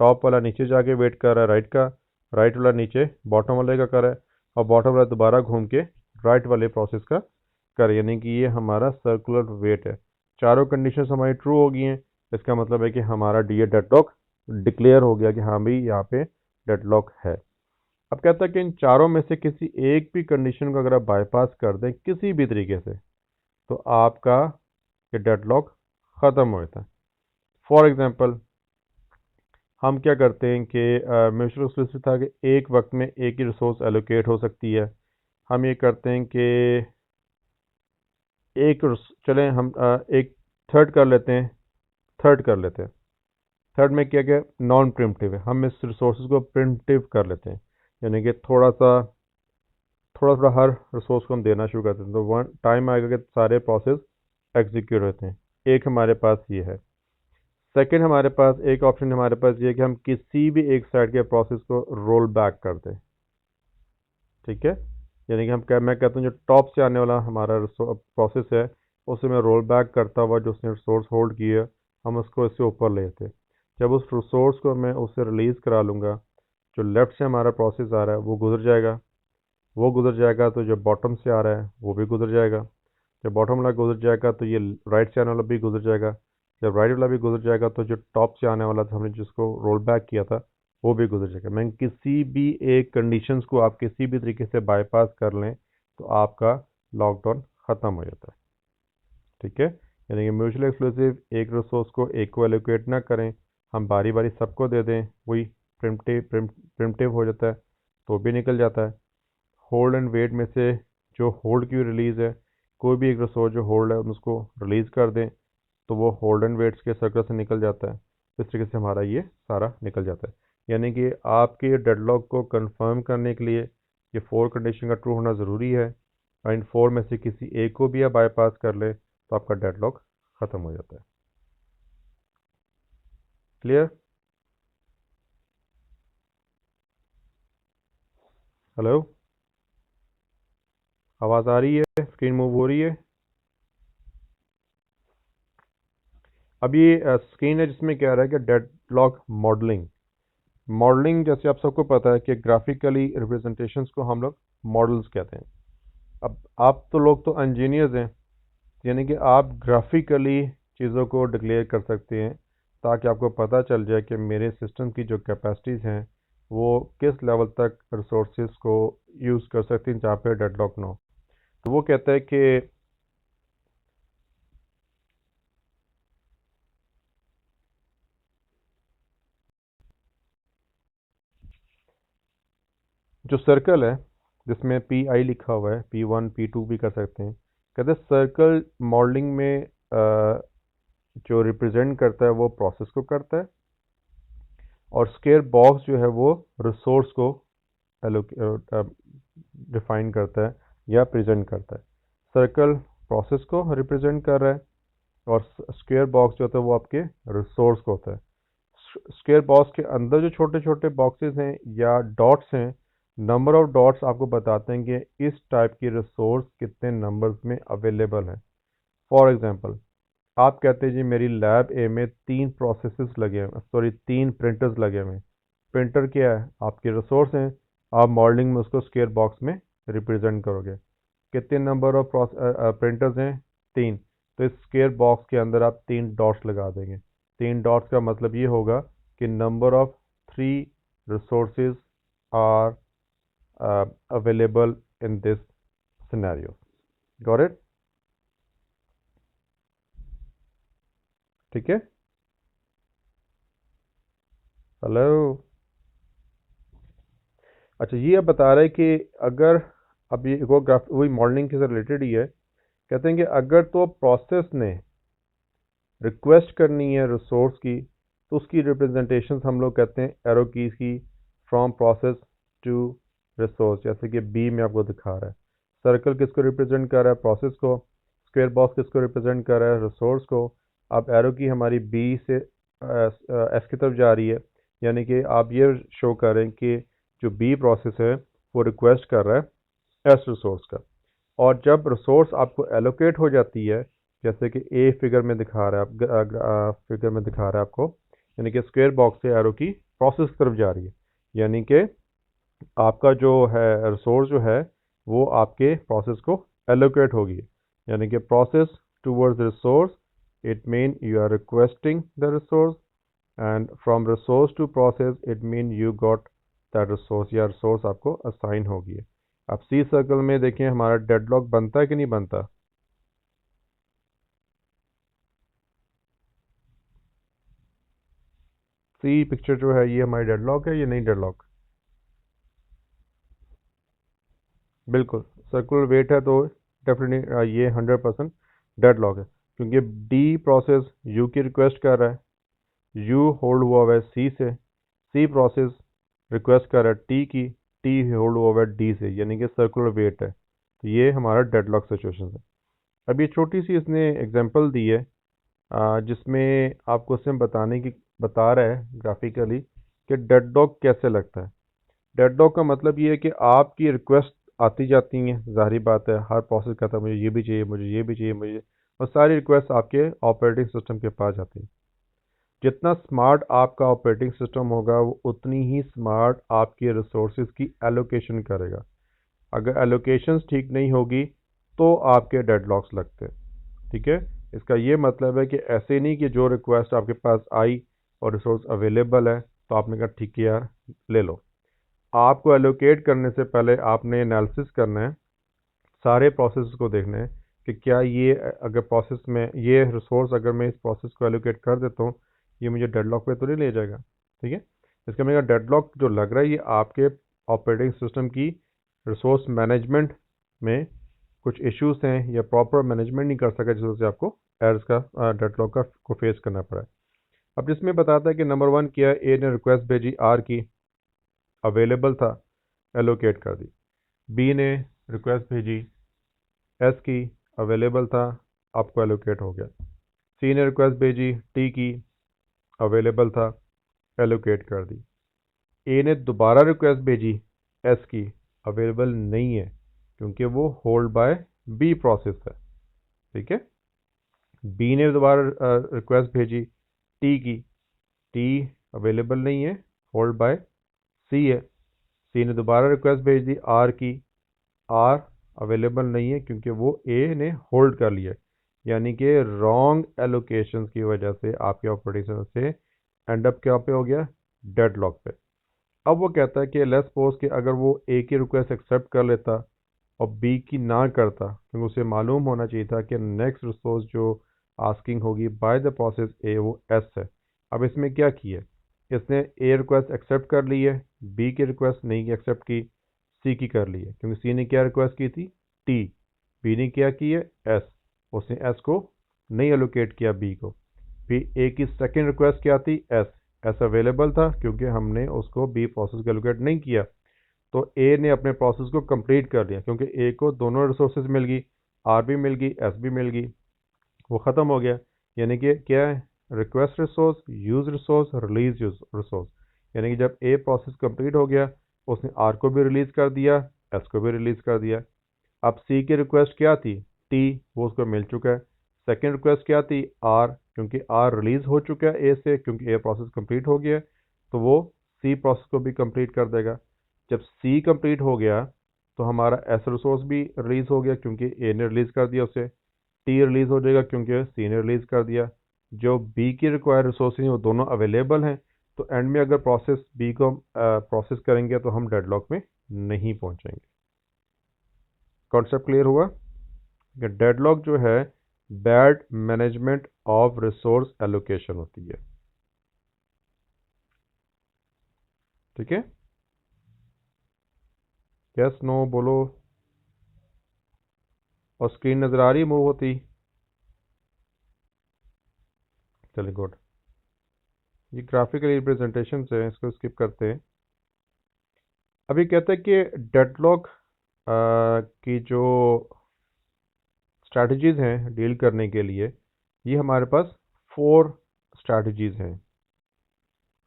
टॉप वाला नीचे जाके वेट कर रहा है राइट का, राइट वाला नीचे बॉटम वाले का कर रहा है, और बॉटम वाला दोबारा घूम के राइट वाले प्रोसेस का कर, यानी कि ये हमारा सर्कुलर वेट है। चारों कंडीशंस हमारी ट्रू हो गई हैं, इसका मतलब है कि हमारा डी ए डेडलॉक डिक्लेयर हो गया कि हाँ भाई यहाँ पे डेडलॉक है। अब कहता है कि इन चारों में से किसी एक भी कंडीशन को अगर आप बाईपास कर दें किसी भी तरीके से, तो आपका ये डेडलॉक ख़त्म हो जाता है। फॉर एग्जांपल हम क्या करते हैं कि म्यूचुअल एक्सक्लूसिव था कि एक वक्त में एक ही रिसोर्स एलोकेट हो सकती है। हम ये करते हैं कि चलें हम एक थर्ड कर लेते हैं, थर्ड कर लेते हैं। थर्ड में क्या क्या नॉन प्रिमिटिव है, हम इस रिसोर्स को प्रिमिटिव कर लेते हैं, यानी कि थोड़ा थोड़ा हर रिसोर्स को हम देना शुरू करते हैं, तो वन टाइम आएगा कि सारे प्रोसेस एग्जीक्यूट होते हैं। एक हमारे पास ये है। सेकंड हमारे पास एक ऑप्शन हमारे पास ये है कि हम किसी भी एक साइड के प्रोसेस को रोल बैक कर दें। ठीक है, यानी कि मैं कहता हूँ जो टॉप से आने वाला हमारा प्रोसेस है उसे मैं रोल बैक करता हुआ जो उसने रिसोर्स होल्ड किया हम उसको इससे ऊपर ले आते। जब उस रिसोर्स को मैं उससे रिलीज़ करा लूँगा, जो लेफ़्ट से हमारा प्रोसेस आ रहा है वो गुजर जाएगा, वो गुजर जाएगा तो जो बॉटम से आ रहा है वो भी गुजर जाएगा। जब बॉटम वाला गुजर जाएगा तो ये राइट से आने वाला भी गुजर जाएगा, जब राइट वाला भी गुजर जाएगा तो जो टॉप से आने वाला था हमने जिसको रोल बैक किया था वो भी गुजर जाएगा। मैं किसी भी एक कंडीशंस को आप किसी भी तरीके से बाईपास कर लें तो आपका लॉकडाउन ख़त्म हो जाता है। ठीक है, यानी कि म्यूचुअल एक्सक्लूसिव एक रिसोर्स को एक को एलोकेट ना करें, हम बारी बारी सबको दे दें, वही प्रिमिटिव हो जाता है, तो भी निकल जाता है। होल्ड एंड वेट में से जो होल्ड की रिलीज़ है, कोई भी एक रिसोर्स जो होल्ड है उसको रिलीज़ कर दें तो वो होल्ड एंड वेट्स के सर्कल से निकल जाता है। इस तरीके से हमारा ये सारा निकल जाता है। यानी कि आपके डेडलॉक को कंफर्म करने के लिए ये 4 कंडीशन का ट्रू होना ज़रूरी है, और इन 4 में से किसी एक को भी आप बाईपास कर ले तो आपका डेडलॉक ख़त्म हो जाता है। क्लियर? हेलो, आवाज़ आ रही है? स्क्रीन मूव हो रही है? अब ये स्क्रीन है जिसमें क्या रहा है कि डेडलॉक मॉडलिंग। मॉडलिंग जैसे आप सबको पता है कि ग्राफिकली रिप्रेजेंटेशंस को हम लोग मॉडल्स कहते हैं। अब आप तो लोग तो इंजीनियर्स हैं, यानी कि आप ग्राफिकली चीज़ों को डिक्लेयर कर सकते हैं ताकि आपको पता चल जाए कि मेरे सिस्टम की जो कैपेसिटीज़ हैं वो किस लेवल तक रिसोर्सेज को यूज़ कर सकती हैं जहाँ पे डेडलॉक ना हो। तो वो कहता है कि जो सर्कल है जिसमें पी आई लिखा हुआ है, P1 P2 भी कर सकते हैं, कहते हैं सर्कल मॉडलिंग में जो रिप्रेजेंट करता है वो प्रोसेस को करता है, और स्क्वायर बॉक्स जो है वो रिसोर्स को डिफाइन करता है या प्रेजेंट करता है। सर्कल प्रोसेस को रिप्रेजेंट कर रहा है और स्क्वायर बॉक्स जो होता है वो आपके रिसोर्स को होता है। स्क्वायर बॉक्स के अंदर जो छोटे छोटे बॉक्सेस हैं या डॉट्स हैं, नंबर ऑफ डॉट्स आपको बताते हैं कि इस टाइप की रिसोर्स कितने नंबर्स में अवेलेबल है। फॉर एग्जांपल, आप कहते हैं जी मेरी लैब ए में 3 प्रोसेसेस लगे हैं, सॉरी 3 प्रिंटर्स लगे हुए हैं। प्रिंटर क्या है? आपके रिसोर्स हैं, आप मॉडलिंग में उसको स्क्वायर बॉक्स में रिप्रेजेंट करोगे। कितने नंबर ऑफ प्रिंटर्स हैं? 3। तो इस स्क्वायर बॉक्स के अंदर आप 3 डॉट्स लगा देंगे। 3 डॉट्स का मतलब ये होगा कि number of 3 resources are available in this scenario. Got it? ठीक है। हेलो। अच्छा, ये अब बता रहे हैं कि अगर, अब ये वो ग्राफ वही मॉडलिंग के से रिलेटेड ही है, कहते हैं कि अगर तो प्रोसेस ने रिक्वेस्ट करनी है रिसोर्स की तो उसकी रिप्रेजेंटेशन हम लोग कहते हैं एरो कीज की, फ्रॉम प्रोसेस टू रिसोर्स, जैसे कि बी में आपको दिखा रहा है। सर्कल किसको रिप्रेजेंट कर रहा है? प्रोसेस को। स्क्वायर बॉक्स किसको रिप्रेजेंट कर रहा है? रिसोर्स को। अब एरो की हमारी बी से एस की तरफ जा रही है, यानी कि आप ये शो करें कि जो बी प्रोसेस है वो रिक्वेस्ट कर रहा है एस रिसोर्स का, और जब रिसोर्स आपको एलोकेट हो जाती है, जैसे कि ए फिगर में दिखा रहा है, फिगर में दिखा रहा है आपको, यानी कि स्क्वायर बॉक्स से एरो की प्रोसेस की तरफ जा रही है, यानी कि आपका जो है रिसोर्स जो है वो आपके प्रोसेस को एलोकेट होगी, यानी कि process towards resource, it mean you are requesting the resource, and from resource to process it mean you got that resource, या रिसोर्स आपको असाइन होगी। अब सी सर्कल में देखें हमारा डेडलॉक बनता है कि नहीं बनता? सी पिक्चर जो है ये हमारी डेडलॉक है, ये नहीं डेडलॉक? बिल्कुल, सर्कुलर वेट है तो डेफिनेटली ये 100% डेडलॉक है, क्योंकि डी प्रोसेस यू की रिक्वेस्ट कर रहा है, यू होल्ड हुआ हुआ है सी से, सी प्रोसेस रिक्वेस्ट कर रहा है टी की, टी होल्ड हुआ हुआ है डी से, यानी कि सर्कुलर वेट है, तो ये हमारा डेडलॉक सिचुएशन है। अब ये छोटी सी इसने एग्जांपल दी है जिसमें आपको इसमें बताने की बता रहा है ग्राफिकली कि डेडलॉक कैसे लगता है। डेडलॉक का मतलब ये है कि आपकी रिक्वेस्ट आती जाती हैं, ज़ाहिर बात है हर प्रोसेस कहता है मुझे ये भी चाहिए, मुझे ये भी चाहिए, मुझे, और सारी रिक्वेस्ट आपके ऑपरेटिंग सिस्टम के पास जाती है। जितना स्मार्ट आपका ऑपरेटिंग सिस्टम होगा वो उतनी ही स्मार्ट आपकी रिसोर्सेज की एलोकेशन करेगा। अगर एलोकेशंस ठीक नहीं होगी तो आपके डेडलॉक्स लगते हैं। ठीक है, इसका ये मतलब है कि ऐसे नहीं कि जो रिक्वेस्ट आपके पास आई और रिसोर्स अवेलेबल है तो आपने कहा ठीक है यार ले लो। आपको एलोकेट करने से पहले आपने एनालिसिस करना है, सारे प्रोसेस को देखना है कि क्या ये अगर प्रोसेस में ये रिसोर्स अगर मैं इस प्रोसेस को एलोकेट कर देता हूँ ये मुझे डेडलॉक पे तो नहीं ले जाएगा। ठीक है, इसका मेरा डेडलॉक जो लग रहा है ये आपके ऑपरेटिंग सिस्टम की रिसोर्स मैनेजमेंट में कुछ इश्यूज हैं या प्रॉपर मैनेजमेंट नहीं कर सका जिस वजह से आपको एरर्स का डेडलॉक का को फेस करना पड़ा है। अब जिसमें बताता है कि नंबर 1 किया, ए ने रिक्वेस्ट भेजी आर की, अवेलेबल था, एलोकेट कर दी। बी ने रिक्वेस्ट भेजी एस की, अवेलेबल था, आपको एलोकेट हो गया। सी ने रिक्वेस्ट भेजी टी की, अवेलेबल था, एलोकेट कर दी। ए ने दोबारा रिक्वेस्ट भेजी एस की, अवेलेबल नहीं है क्योंकि वो होल्ड बाय बी प्रोसेस है। ठीक है, बी ने दोबारा रिक्वेस्ट भेजी टी की, टी अवेलेबल नहीं है, होल्ड बाय सी है। सी ने दोबारा रिक्वेस्ट भेज दी आर की, आर अवेलेबल नहीं है क्योंकि वो ए ने होल्ड कर लिया, यानी कि रॉन्ग एलोकेशन की वजह से आपके ऑपरेटिंग से एंड अप क्या पे हो गया, डेडलॉक पे। अब वो कहता है कि लेट्स सपोज कि अगर वो ए की रिक्वेस्ट एक्सेप्ट कर लेता और बी की ना करता, क्योंकि उसे मालूम होना चाहिए था कि नेक्स्ट रिसोर्स जो आस्किंग होगी बाय द प्रोसेस ए वो एस है। अब इसमें क्या किया, इसने ए रिक्वेस्ट एक्सेप्ट कर ली है, बी की रिक्वेस्ट नहीं एक्सेप्ट की, सी की कर ली है क्योंकि सी ने क्या रिक्वेस्ट की थी टी, बी ने क्या की है एस, उसने एस को नहीं एलोकेट किया बी को। फिर ए की सेकेंड रिक्वेस्ट क्या थी एस, एस अवेलेबल था क्योंकि हमने उसको बी प्रोसेस को एलोकेट नहीं किया, तो ए ने अपने प्रोसेस को कंप्लीट कर लिया क्योंकि ए को दोनों रिसोर्सेज मिल गई, आर भी मिल गई एस भी मिल गई, वो ख़त्म हो गया। यानी कि क्या है, request resource, use resource, release use resource. यानी कि जब ए प्रोसेस कंप्लीट हो गया उसने आर को भी रिलीज़ कर दिया, एस को भी रिलीज़ कर दिया। अब सी की रिक्वेस्ट क्या थी टी, वो उसको मिल चुका है। सेकेंड रिक्वेस्ट क्या थी आर, क्योंकि आर रिलीज़ हो चुका है ए से क्योंकि ए प्रोसेस कंप्लीट हो गया तो वो सी प्रोसेस को भी कंप्लीट कर देगा। जब सी कंप्लीट हो गया तो हमारा एस रिसोर्स भी रिलीज़ हो गया क्योंकि ए ने रिलीज़ कर दिया उसे, टी रिलीज़ हो जाएगा क्योंकि सी ने रिलीज़ कर दिया। जो बी की रिक्वायर्ड रिसोर्सेज वो दोनों अवेलेबल हैं, तो एंड में अगर प्रोसेस बी को प्रोसेस करेंगे तो हम डेडलॉक में नहीं पहुंचेंगे। कॉन्सेप्ट क्लियर हुआ कि डेडलॉक जो है bad management of resource allocation होती है। ठीक है, यस नो बोलो, और स्क्रीन नजर आ रही है मूव होती, चलिए गुड। ये ग्राफिकल रिप्रेजेंटेशन है, इसको स्किप करते हैं। अभी कहते हैं कि डेडलॉक की जो स्ट्रैटेजीज हैं डील करने के लिए, ये हमारे पास 4 स्ट्रैटेजीज हैं।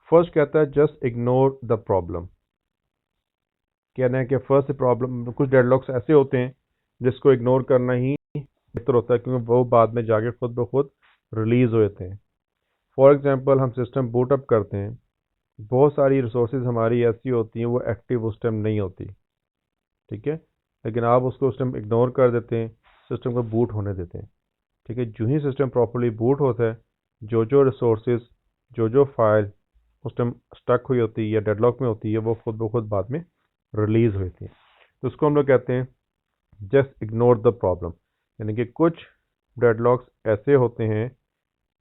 फर्स्ट कहता है जस्ट इग्नोर द प्रॉब्लम। कहना है कि फर्स्ट प्रॉब्लम, कुछ डेडलॉक्स ऐसे होते हैं जिसको इग्नोर करना ही बेहतर होता है क्योंकि वो बाद में जाके खुद ब खुद रिलीज हो जाते हैं। फॉर एग्जांपल हम सिस्टम बूट अप करते हैं, बहुत सारी रिसोर्सेज हमारी ऐसी होती हैं वो एक्टिव उस टाइम नहीं होती। ठीक है, लेकिन आप उसको उस टाइम इग्नोर कर देते हैं, सिस्टम को बूट होने देते हैं। ठीक है, जो ही सिस्टम प्रॉपरली बूट होता है, जो रिसोर्सेज, जो फाइल उस टाइम स्टक हुई होती है या डेडलॉक में होती है वो खुद ब खुद बाद में रिलीज होती है। तो उसको हम लोग कहते हैं जस्ट इग्नोर द प्रॉब्लम। यानी कि कुछ डेडलॉक्स ऐसे होते हैं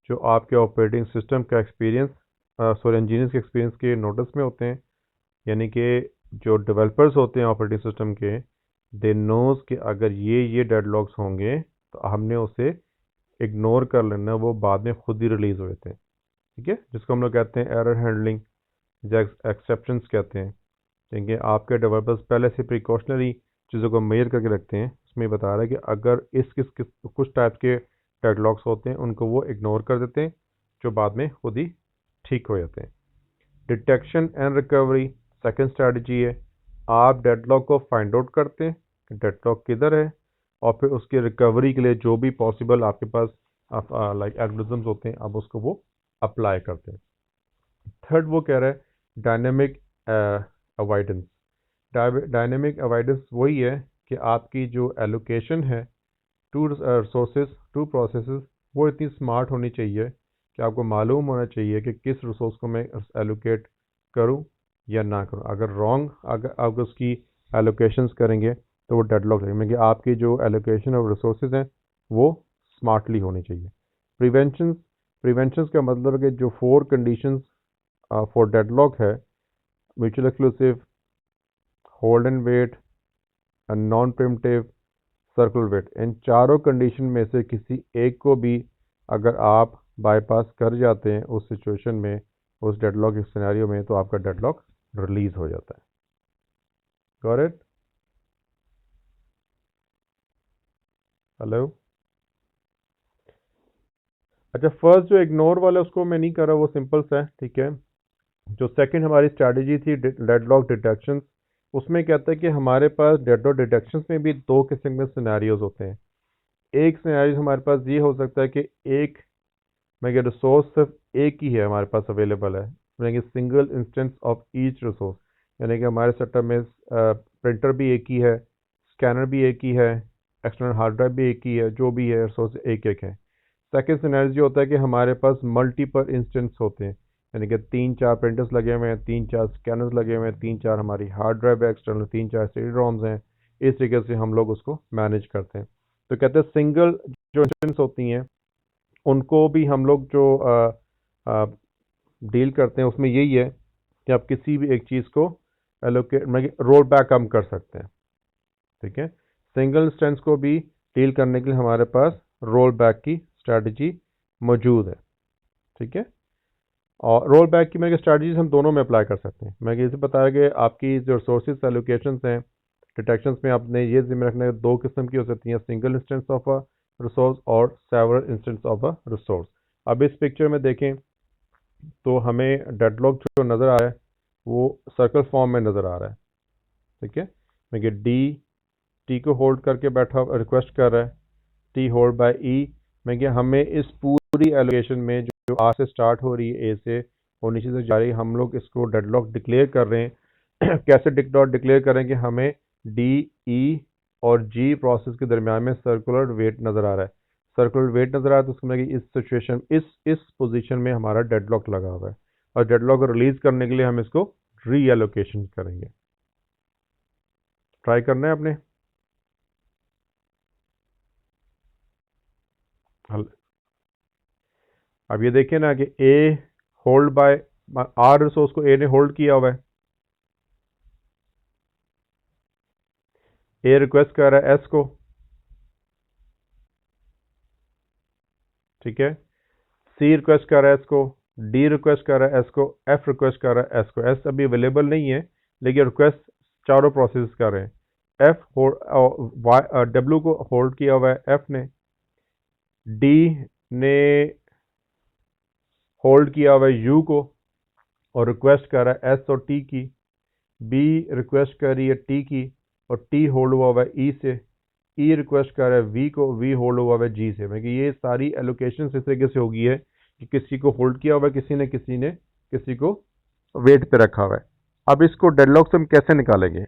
जो आपके ऑपरेटिंग सिस्टम का एक्सपीरियंस, सॉरी इंजीनियर्स के एक्सपीरियंस के नोटिस में होते हैं। यानी कि जो डेवलपर्स होते हैं ऑपरेटिंग सिस्टम के, दे नोज कि अगर ये डेडलॉक्स होंगे तो हमने उसे इग्नोर कर लेना, वो बाद में खुद ही रिलीज हो जाते हैं। ठीक है, जिसको हम लोग कहते हैं एरर हैंडलिंग या एक्सेप्शंस कहते हैं। क्योंकि आपके डेवलपर्स पहले से प्रिकॉशनरी चीज़ों को मेजर करके रखते हैं। उसमें बता रहा है कि अगर किस कुछ टाइप के डेडलॉक्स होते हैं उनको वो इग्नोर कर देते हैं जो बाद में खुद ही ठीक हो जाते हैं। Detection and recovery second strategy है। आप डेडलॉक को फाइंड आउट करते हैं कि डेडलॉक किधर है और फिर उसकी रिकवरी के लिए जो भी पॉसिबल आपके पास लाइक एल्गोरिथम्स होते हैं आप उसको वो अप्लाई करते हैं। थर्ड वो कह रहा है डायनेमिक अवॉइडेंस। डायनेमिक अवॉइडेंस वही है कि आपकी जो एलोकेशन है टू रिसोर्सेज, टू प्रोसेसेस, वो इतनी स्मार्ट होनी चाहिए कि आपको मालूम होना चाहिए कि किस रिसोर्स को मैं एलोकेट करूं या ना करूं। अगर रॉन्ग अगर आप उसकी एलोकेशंस करेंगे तो वो डेडलॉक लगेंगे, कि आपकी जो एलोकेशन ऑफ रिसोर्सेज हैं वो स्मार्टली होनी चाहिए। प्रिवेंशन, प्रिवेंशन का मतलब है कि जो 4 कंडीशंस फॉर डेडलॉक है, mutual exclusive, hold and wait, non primitive, circular wait, इन चारों कंडीशन में से किसी एक को भी अगर आप बाईपास कर जाते हैं उस सिचुएशन में, उस डेडलॉक सिनेरियो में, तो आपका डेडलॉक रिलीज हो जाता है। Got it? हेलो? अच्छा, फर्स्ट जो इग्नोर वाला है उसको मैं नहीं कर रहा, वो सिंपल सा है, ठीक है। जो सेकंड हमारी स्ट्रैटेजी थी डेडलॉक डिटेक्शन, उसमें कहता है कि हमारे पास डेडलॉक डिटेक्शन में भी 2 किस्म के सिनेरियोज होते हैं। एक सिनेरियो हमारे पास ये हो सकता है कि एक मैं रिसोर्स सिर्फ एक ही है हमारे पास अवेलेबल है, यानी कि single instance of each resource, यानी कि हमारे सेटअप में प्रिंटर भी एक ही है, स्कैनर भी एक ही है, एक्सटर्नल हार्ड ड्राइव भी एक ही है, जो भी है रिसोर्स एक एक है। सेकेंड सिनेरियो होता है कि हमारे पास मल्टीपल इंस्टेंस होते हैं, यानी कि 3-4 प्रिंटर्स लगे हुए हैं, 3-4 स्कैनर्स लगे हुए हैं, 3-4 हमारी हार्ड ड्राइव है एक्सटर्नल, 3-4 CD रोम्स हैं। इस तरीके से हम लोग उसको मैनेज करते हैं। तो कहते हैं सिंगल जो इंस्टेंस होती हैं उनको भी हम लोग जो डील करते हैं उसमें यही है कि आप किसी भी एक चीज़ को एलोकेट रोल बैक हम कर सकते हैं, ठीक है। सिंगल इंस्टेंस को भी डील करने के लिए हमारे पास रोल बैक की स्ट्रैटेजी मौजूद है, ठीक है। और रोल बैक की मेरे स्ट्रैटेजीज हम दोनों में अप्लाई कर सकते हैं। मैं जैसे बताया कि आपकी जो रिसोर्सेज एलोकेशंस हैं डिटेक्शंस में, आपने ये जिम्मे रखना है 2 किस्म की हो सकती हैं, single instance of a resource और several instance of a resource. अब इस पिक्चर में देखें तो हमें डेडलॉक जो नज़र आ रहा है वो सर्कल फॉर्म में नज़र आ रहा है, ठीक है। मैं डी टी को होल्ड करके बैठा रिक्वेस्ट कर रहा है, टी होल्ड बाय ई। मैं हमें इस पूरी एलोकेशन में जो आर से स्टार्ट हो रही है, ए से और नीचे से जा रही है, हम लोग इसको डेडलॉक डिक्लेयर कर रहे हैं। कैसे डेडलॉक डिक्लेयर करेंगे? हमें डी, ई और जी प्रोसेस के दरमियान में सर्कुलर वेट नज़र आ रहा है, सर्कुलर वेट नज़र आ रहा है, तो उसको इस सिचुएशन इस पोजीशन में हमारा डेडलॉक लगा हुआ है, और डेडलॉक को रिलीज करने के लिए हम इसको री एलोकेशन करेंगे। ट्राई करना है आपने। अब ये देखिए ना कि ए होल्ड बाय आर रिसोर्स को ए ने होल्ड किया हुआ है, ए रिक्वेस्ट कर रहा है एस को, ठीक है। सी रिक्वेस्ट कर रहा है एस को, डी रिक्वेस्ट कर रहा है एस को, एफ रिक्वेस्ट कर रहा है एस को। एस अभी अवेलेबल नहीं है लेकिन रिक्वेस्ट चारों प्रोसेस कर रहे हैं। एफ डब्ल्यू को होल्ड किया हुआ है एफ ने, डी ने होल्ड किया हुआ है यू को और रिक्वेस्ट कर रहा है एस और टी की, बी रिक्वेस्ट कर रही है टी की और टी होल्ड हुआ हुआ है ई से, ई रिक्वेस्ट कर रहा है वी को, वी होल्ड हुआ हुआ है जी से। मैं कि ये सारी एलोकेशन इस तरीके से होगी है कि किसी को होल्ड किया हुआ है, किसी ने किसी को वेट पे रखा हुआ है। अब इसको डेडलॉक से हम कैसे निकालेंगे?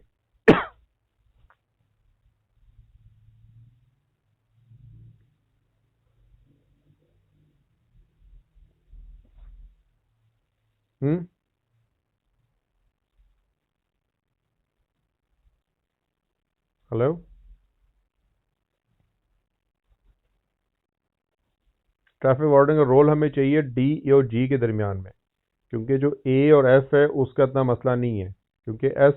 हम्म, हेलो? ट्रैफिक वार्डन का रोल हमें चाहिए डी और जी के दरमियान में, क्योंकि जो ए और एफ है उसका इतना मसला नहीं है, क्योंकि एस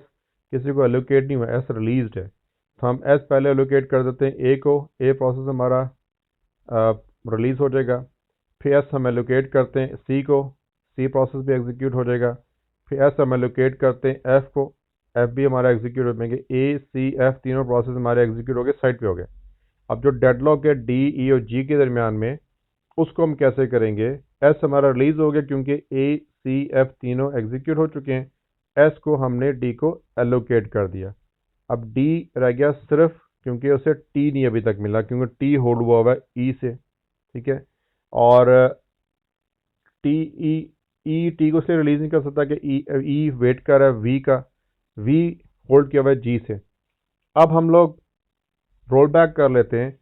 किसी को एलोकेट नहीं हुआ, एस रिलीज्ड है। तो हम एस पहले एलोकेट कर देते हैं ए को, ए प्रोसेस हमारा रिलीज हो जाएगा। फिर एस हम एलोकेट करते हैं सी को, सी प्रोसेस भी एग्जीक्यूट हो जाएगा। फिर एस हम एलोकेट करते हैं एफ को, एफ भी हमारा एग्जीक्यूट हो जाएंगे। ए सी एफ तीनों प्रोसेस हमारे एग्जीक्यूट हो गए, साइड पे हो गए। अब जो डेडलॉक है डी, ई और जी के दरमियान में, उसको हम कैसे करेंगे? एस हमारा रिलीज हो गया क्योंकि ए सी एफ तीनों एग्जीक्यूट हो चुके हैं, एस को हमने डी को एलोकेट कर दिया। अब डी रह गया सिर्फ क्योंकि उसे टी नहीं अभी तक मिला, क्योंकि टी होल्ड हुआ है ई से, ठीक है। और टी ई ई टी को इसलिए रिलीज नहीं कर सकता कि ई वेट कर रहा है वी का, वी होल्ड किया हुआ है जी से। अब हम लोग रोल बैक कर लेते हैं,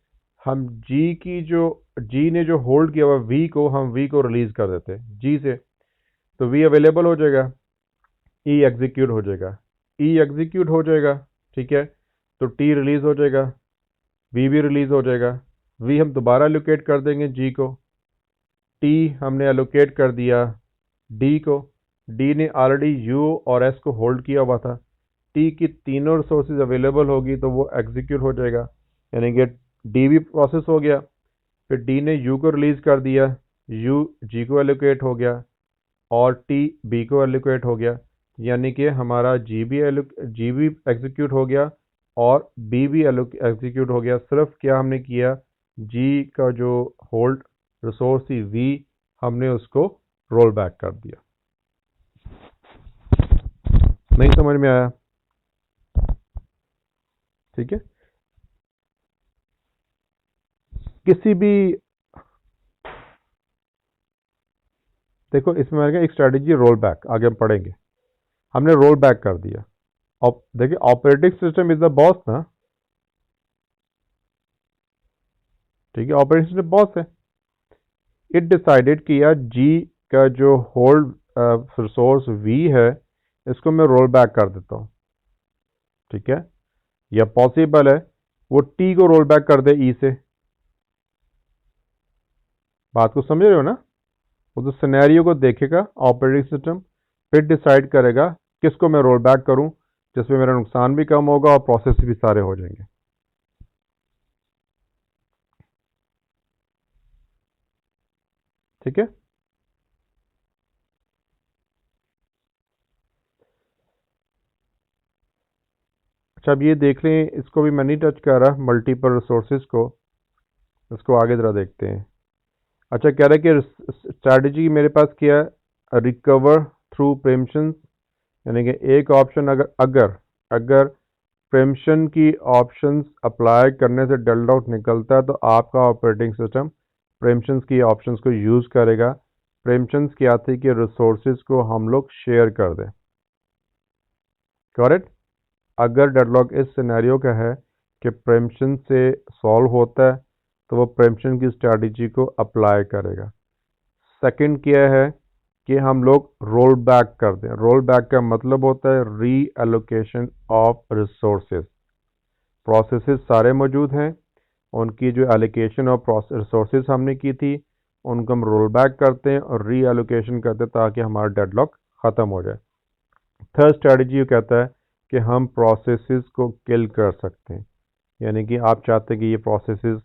हम जी ने जो होल्ड किया हुआ वी को, हम वी को रिलीज कर देते हैं जी से, तो वी अवेलेबल हो जाएगा, ई एग्जीक्यूट हो जाएगा, ई एग्जीक्यूट हो जाएगा, ठीक है, तो टी रिलीज हो जाएगा, वी भी रिलीज हो जाएगा, वी हम दोबारा एलोकेट कर देंगे जी को, टी हमने एलोकेट कर दिया डी को, डी ने ऑलरेडी यू और एस को होल्ड किया हुआ था, टी की तीनों रिसोर्सेज अवेलेबल होगी तो वो एग्जीक्यूट हो जाएगा, यानी कि डी भी प्रोसेस हो गया, फिर डी ने यू को रिलीज कर दिया, यू जी को एलोकेट हो गया और टी बी को एलोकेट हो गया, यानी कि हमारा जी भी एग्जीक्यूट हो गया और बी भी एग्जीक्यूट हो गया। सिर्फ क्या हमने किया, जी का जो होल्ड रिसोर्स थी वी, हमने उसको रोल बैक कर दिया। नहीं समझ में आया? ठीक है, किसी भी देखो इसमें आएगा एक स्ट्रेटेजी रोल बैक, आगे हम पढ़ेंगे। हमने रोल बैक कर दिया, देखिए operating system is the boss ना, ठीक है, ऑपरेटिंग सिस्टम बॉस है। इट डिसाइडेड कि यार जी का जो होल्ड रिसोर्स वी है इसको मैं रोल बैक कर देता हूँ, ठीक है, या पॉसिबल है वो टी को रोल बैक कर दे ई से। बात को समझ रहे हो ना? वो तो सिनेरियो को देखेगा ऑपरेटिंग सिस्टम, फिर डिसाइड करेगा किसको मैं रोल बैक करूं जिसमें मेरा नुकसान भी कम होगा और प्रोसेस भी सारे हो जाएंगे। ठीक है, अच्छा अब ये देख लें, इसको भी मैं नहीं टच कर रहा मल्टीपल रिसोर्सेज को, इसको आगे ज़रा देखते हैं। अच्छा कह रहा है कि स्ट्रैटेजी मेरे पास क्या है, रिकवर थ्रू प्रेम्पशन, यानी कि एक ऑप्शन अगर अगर अगर प्रेम्पशन की ऑप्शंस अप्लाई करने से डल आउट निकलता है तो आपका ऑपरेटिंग सिस्टम प्रेम्पशंस की ऑप्शंस को यूज़ करेगा। प्रेम्पशंस क्या थी कि रिसोर्सेज को हम लोग शेयर कर दें, करेक्ट। अगर डेडलॉक इस सिनेरियो का है कि प्रेम्पशन से सॉल्व होता है तो वो प्रेम्पशन की स्ट्रैटेजी को अप्लाई करेगा। सेकंड क्या है कि हम लोग रोल बैक कर दें। रोल बैक का मतलब होता है री एलोकेशन ऑफ रिसोर्सेज। प्रोसेसेस सारे मौजूद हैं, उनकी जो एलोकेशन ऑफ रिसोर्सेज हमने की थी उनको हम रोल बैक करते हैं और री एलोकेशन करते हैं ताकि हमारा डेडलॉक ख़त्म हो जाए। थर्ड स्ट्रेटजी ये कहता है कि हम प्रोसेसेस को किल कर सकते हैं, यानी कि आप चाहते हैं कि ये प्रोसेसेस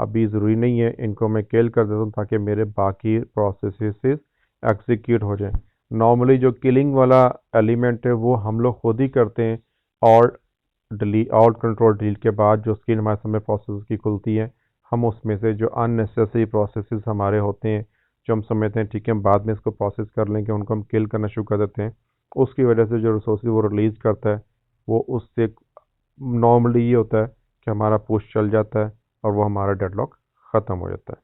अभी ज़रूरी नहीं है, इनको मैं किल कर देता हूँ ताकि मेरे बाकी प्रोसेसेस एग्जीक्यूट हो जाएं। नॉर्मली जो किलिंग वाला एलिमेंट है वो हम लोग खुद ही करते हैं, और ऑल्ट कंट्रोल डिलीट के बाद जो स्क्रीन हमारे सामने प्रोसेस की खुलती है, हम उसमें से जो अननेसेसरी प्रोसेसेस हमारे होते हैं, जो हम समझते हैं ठीक है हम बाद में इसको प्रोसेस कर लेंगे, उनको हम किल करना शुरू कर देते हैं। उसकी वजह से जो रिसोर्सेज वो रिलीज़ करता है वो उससे नॉर्मली ये होता है कि हमारा पुश चल जाता है और वो हमारा डेडलॉक ख़त्म हो जाता है।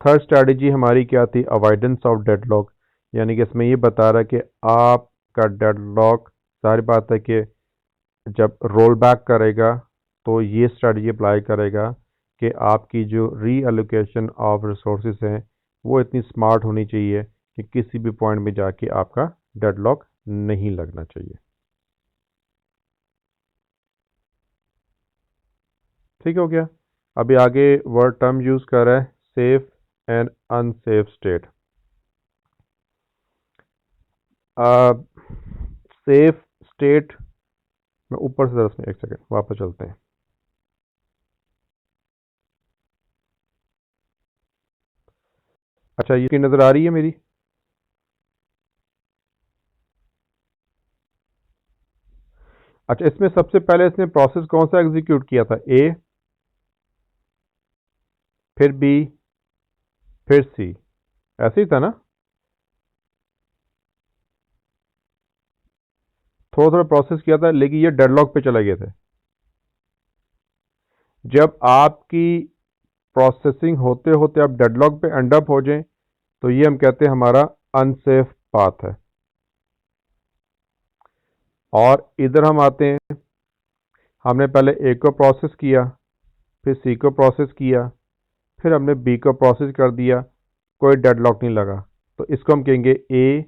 थर्ड स्ट्रैटेजी हमारी क्या थी, अवॉइडेंस ऑफ डेडलॉक, यानी कि इसमें ये बता रहा है कि आपका डेडलॉक, सारी बात है कि जब रोल बैक करेगा तो ये स्ट्रैटेजी अप्लाई करेगा कि आपकी जो री एलोकेशन ऑफ रिसोर्सेज हैं वो इतनी स्मार्ट होनी चाहिए कि किसी भी पॉइंट में जाके आपका डेडलॉक नहीं लगना चाहिए। ठीक हो गया। अभी आगे वर्ड टर्म यूज़ कर रहा है, safe and unsafe state. Safe state में ऊपर से जरा एक सेकेंड वापस चलते हैं। अच्छा ये नज़र आ रही है मेरी? अच्छा इसमें सबसे पहले इसने प्रोसेस कौन सा एग्जीक्यूट किया था, ए, फिर बी, फिर सी, ऐसे ही था ना? थोड़ा थोड़ा प्रोसेस किया था लेकिन ये डेडलॉक पे चले गए थे। जब आपकी प्रोसेसिंग होते होते आप डेडलॉक पे एंड अप हो जाएं तो ये हम कहते हैं हमारा अनसेफ पाथ है। और इधर हम आते हैं, हमने पहले ए को प्रोसेस किया, फिर सी को प्रोसेस किया, फिर हमने बी को प्रोसेस कर दिया, कोई डेडलॉक नहीं लगा, तो इसको हम कहेंगे ए,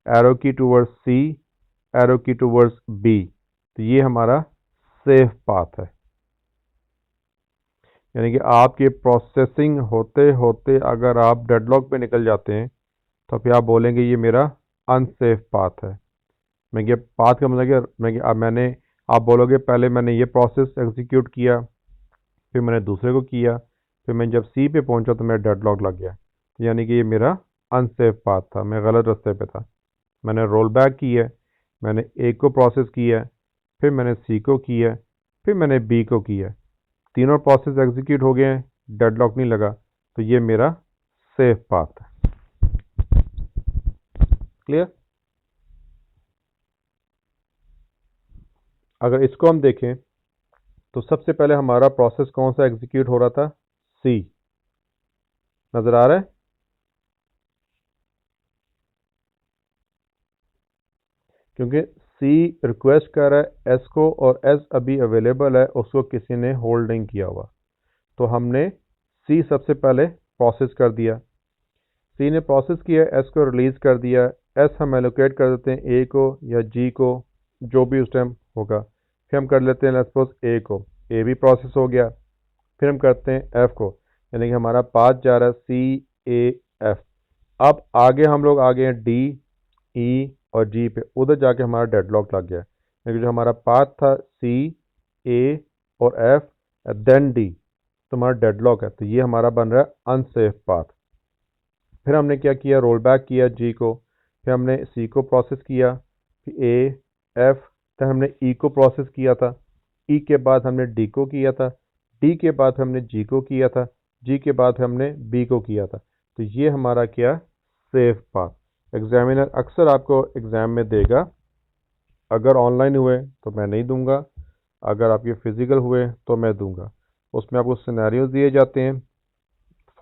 एरो की टूवर्ड्स सी, एरो की टूवर्ड्स बी, तो ये हमारा सेफ पाथ है। यानी कि आपके प्रोसेसिंग होते होते अगर आप डेडलॉक पे निकल जाते हैं तो फिर आप बोलेंगे ये मेरा अनसेफ पाथ है। मैं ये पाथ का मतलब कि मैंने आप बोलोगे पहले मैंने ये प्रोसेस एग्जीक्यूट किया, फिर मैंने दूसरे को किया, फिर मैं जब सी पे पहुंचा तो मेरा डेडलॉक लग गया, यानी कि ये मेरा अनसेफ पाथ था, मैं गलत रास्ते पे था। मैंने रोल बैक की है, मैंने ए को प्रोसेस किया है, फिर मैंने सी को किया है, फिर मैंने बी को किया है, तीनों प्रोसेस एग्जीक्यूट हो गए हैं, डेडलॉक नहीं लगा, तो ये मेरा सेफ पाथ है। क्लियर? अगर इसको हम देखें तो सबसे पहले हमारा प्रोसेस कौन सा एग्जीक्यूट हो रहा था? सी। नजर आ रहा है? क्योंकि सी रिक्वेस्ट कर रहा है एस को और एस अभी अवेलेबल है, उसको किसी ने होल्ड नहीं किया हुआ, तो हमने सी सबसे पहले प्रोसेस कर दिया। सी ने प्रोसेस किया, एस को रिलीज कर दिया। एस हम एलोकेट कर देते हैं ए को या जी को, जो भी उस टाइम होगा। फिर हम कर लेते हैं सपोज ए को, ए भी प्रोसेस हो गया। फिर हम करते हैं एफ को, यानी कि हमारा पाथ जा रहा है सी ए एफ। अब आगे हम लोग आ गए हैं डी, ई और जी पे, उधर जाके हमारा डेडलॉक लग गया, लेकिन जो हमारा पाथ था सी, ए और एफ देन डी, तो हमारा डेडलॉक है, तो ये हमारा बन रहा है अनसेफ पाथ। फिर हमने क्या किया, रोल बैक किया जी को, फिर हमने सी को प्रोसेस किया, फिर ए एफ, फिर हमने ई को प्रोसेस किया था, ई के बाद हमने डी को किया था, डी के बाद हमने जी को किया था, जी के बाद हमने बी को किया था, तो ये हमारा क्या, सेफ पाथ। एग्जामिनर अक्सर आपको एग्जाम में देगा, अगर ऑनलाइन हुए तो मैं नहीं दूंगा, अगर आपके फिजिकल हुए तो मैं दूंगा। उसमें आपको सिनेरियोज दिए जाते हैं,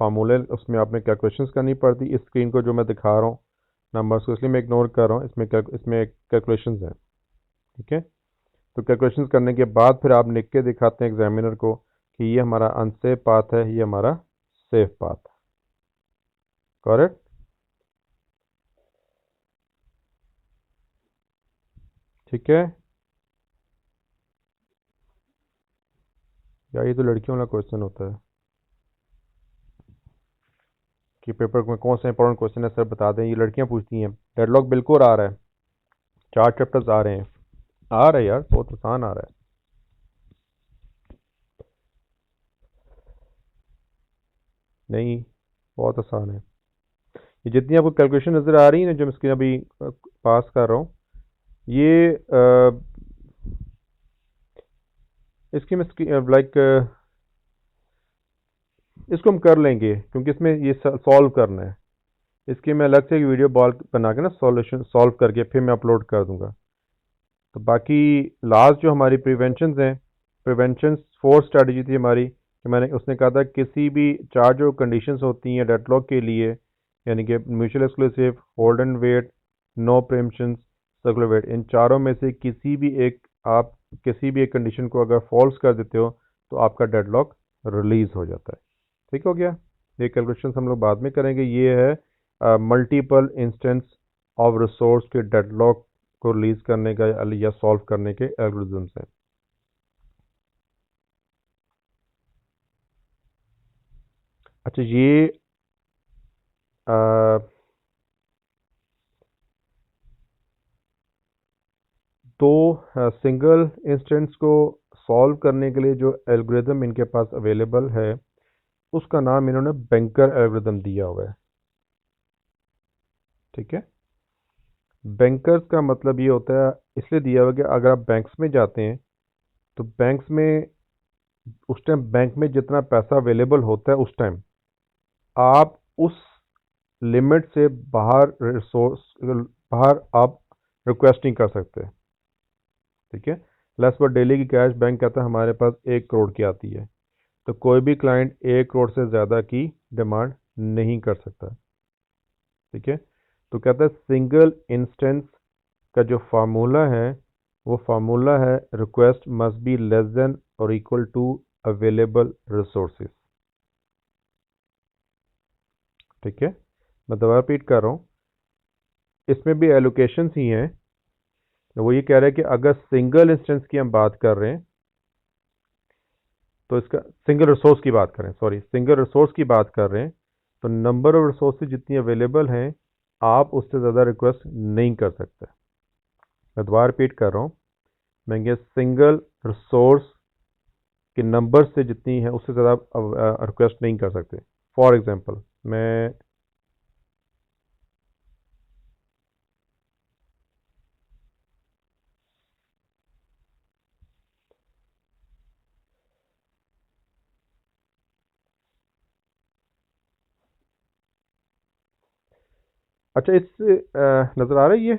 फार्मूले, उसमें आपने कैलकुलेशंस करनी पड़ती। इस स्क्रीन को जो मैं दिखा रहा हूँ नंबर्स को, इसलिए मैं इग्नोर कर रहा हूँ, इसमें कैलकुलेशंस हैं। ठीक है, तो कैलकुलेशंस करने के बाद फिर आप लिख के दिखाते हैं एग्जामिनर को कि ये हमारा अनसेफ पाथ है, ये हमारा सेफ पाथ है। करेक्ट? ठीक है, या ये तो लड़कियों वाला क्वेश्चन होता है कि पेपर में कौन सा इंपॉर्टेंट क्वेश्चन है सर बता दें, ये लड़कियां पूछती हैं। डेडलॉक बिल्कुल आ रहा है, 4 चैप्टर्स आ रहे हैं, आ रहा है यार, बहुत आसान आ रहा है। नहीं, बहुत आसान है। ये जितनी आपको कैलकुलेशन नज़र आ रही है ना, जो मैं इसकी अभी पास कर रहा हूँ, ये इसकी मैं लाइक इसको हम कर लेंगे, क्योंकि इसमें ये सॉल्व करना है। इसकी मैं अलग से एक वीडियो बॉल बना के ना सॉल्यूशन सॉल्व करके फिर मैं अपलोड कर दूंगा। तो बाकी लास्ट जो हमारी प्रिवेंशन हैं, प्रिवेंशन 4 स्ट्रैटेजी थी हमारी, कि मैंने उसने कहा था किसी भी 4 जो कंडीशंस होती हैं डेडलॉक के लिए, यानी कि mutual exclusive, hold and wait, no preemption, circular wait, इन चारों में से किसी भी एक, आप किसी भी एक कंडीशन को अगर फॉल्स कर देते हो तो आपका डेडलॉक रिलीज हो जाता है। ठीक हो गया? ये कैलकुलेशन हम लोग बाद में करेंगे। ये है मल्टीपल इंस्टेंस ऑफ रिसोर्स के डेडलॉक को रिलीज करने का या सॉल्व करने के एल्गोरिथम्स हैं। अच्छा, ये तो सिंगल इंस्टेंस को सॉल्व करने के लिए जो एल्गोरिथम इनके पास अवेलेबल है, उसका नाम इन्होंने बैंकर एल्गोरिथम दिया हुआ है। ठीक है, बैंकर्स का मतलब ये होता है, इसलिए दिया हुआ है कि अगर आप बैंक्स में जाते हैं तो बैंक्स में उस टाइम बैंक में जितना पैसा अवेलेबल होता है उस टाइम आप उस लिमिट से बाहर रिसोर्स बाहर आप रिक्वेस्ट नहीं कर सकते। ठीक है, लेट्स सपोज डेली की कैश बैंक कहता है हमारे पास 1 करोड़ की आती है, तो कोई भी क्लाइंट 1 करोड़ से ज़्यादा की डिमांड नहीं कर सकता। ठीक है, तो कहता है सिंगल इंस्टेंस का जो फार्मूला है, वो फार्मूला है request must be less than और इक्वल टू अवेलेबल रिसोर्सेज। ठीक है, मैं दोबारा रिपीट कर रहा हूँ, इसमें भी एलोकेशन ही हैं। वो ये कह रहा है कि अगर सिंगल इंस्टेंस की हम बात कर रहे हैं तो इसका सिंगल रिसोर्स की बात करें, सॉरी सिंगल रिसोर्स की बात कर रहे हैं, तो नंबर ऑफ रिसोर्सेज जितनी अवेलेबल हैं आप उससे ज़्यादा रिक्वेस्ट नहीं कर सकते। मैं दोबारा रिपीट कर रहा हूँ, मैं सिंगल रिसोर्स के नंबर से जितनी है उससे ज़्यादा रिक्वेस्ट नहीं कर सकते। फॉर एग्जांपल मैं अच्छा इससे नज़र आ रहा है ये।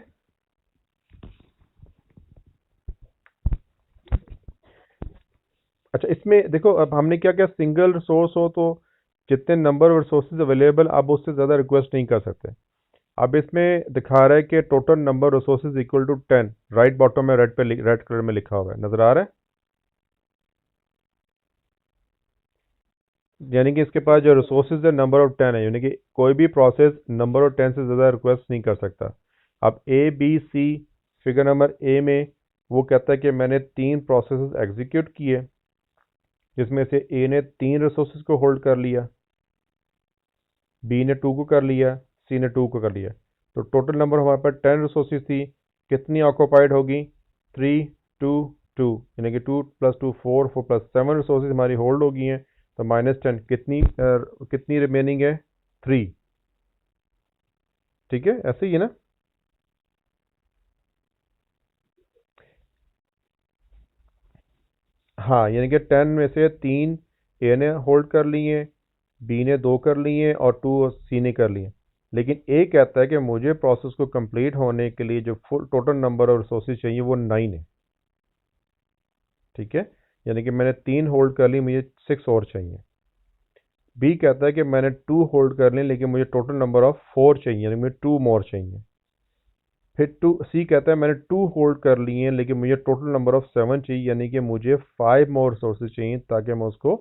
अच्छा इसमें देखो, अब हमने क्या क्या सिंगल रिसोर्स हो तो जितने नंबर ऑफ रिसोर्सेज अवेलेबल आप उससे ज़्यादा रिक्वेस्ट नहीं कर सकते। अब इसमें दिखा रहा है कि total number resources equal to 10, right bottom में रेड कलर में लिखा हुआ है, नजर आ रहा है। यानी कि इसके पास जो रिसोर्सेज है नंबर ऑफ 10 है, यानी कि कोई भी प्रोसेस नंबर ऑफ 10 से ज़्यादा रिक्वेस्ट नहीं कर सकता। अब A B C, figure number A में वो कहता है कि मैंने 3 प्रोसेस एग्जीक्यूट किए, जिसमें से ए ने 3 रिसोर्सेज को होल्ड कर लिया, बी ने 2 को कर लिया, सी ने 2 को कर लिया। तो टोटल नंबर हमारे पास 10 रिसोर्सेज थी, कितनी ऑक्यूपाइड होगी? 3 2 2, यानी कि 2 + 2 4 4 + 7 रिसोर्सेज हमारी होल्ड हो गई हैं। तो -10 कितनी रिमेनिंग है? 3। ठीक है, ऐसे ही है ना। हाँ, यानी कि 10 में से 3 ए ने होल्ड कर लिए, बी ने 2 कर लिए और 2 सी ने कर लिए। लेकिन ए कहता है कि मुझे प्रोसेस को कंप्लीट होने के लिए जो full total number of resources चाहिए वो 9 है। ठीक है, यानी कि मैंने 3 होल्ड कर ली, मुझे 6 और चाहिए। बी कहता है कि मैंने 2 होल्ड कर लिए लेकिन मुझे टोटल नंबर ऑफ 4 चाहिए, यानी मुझे 2 मोर चाहिए। फिर टू सी कहता है मैंने 2 होल्ड कर लिए हैं लेकिन मुझे टोटल नंबर ऑफ 7 चाहिए, यानी कि मुझे 5 मोर रिसोर्सेज चाहिए ताकि मैं उसको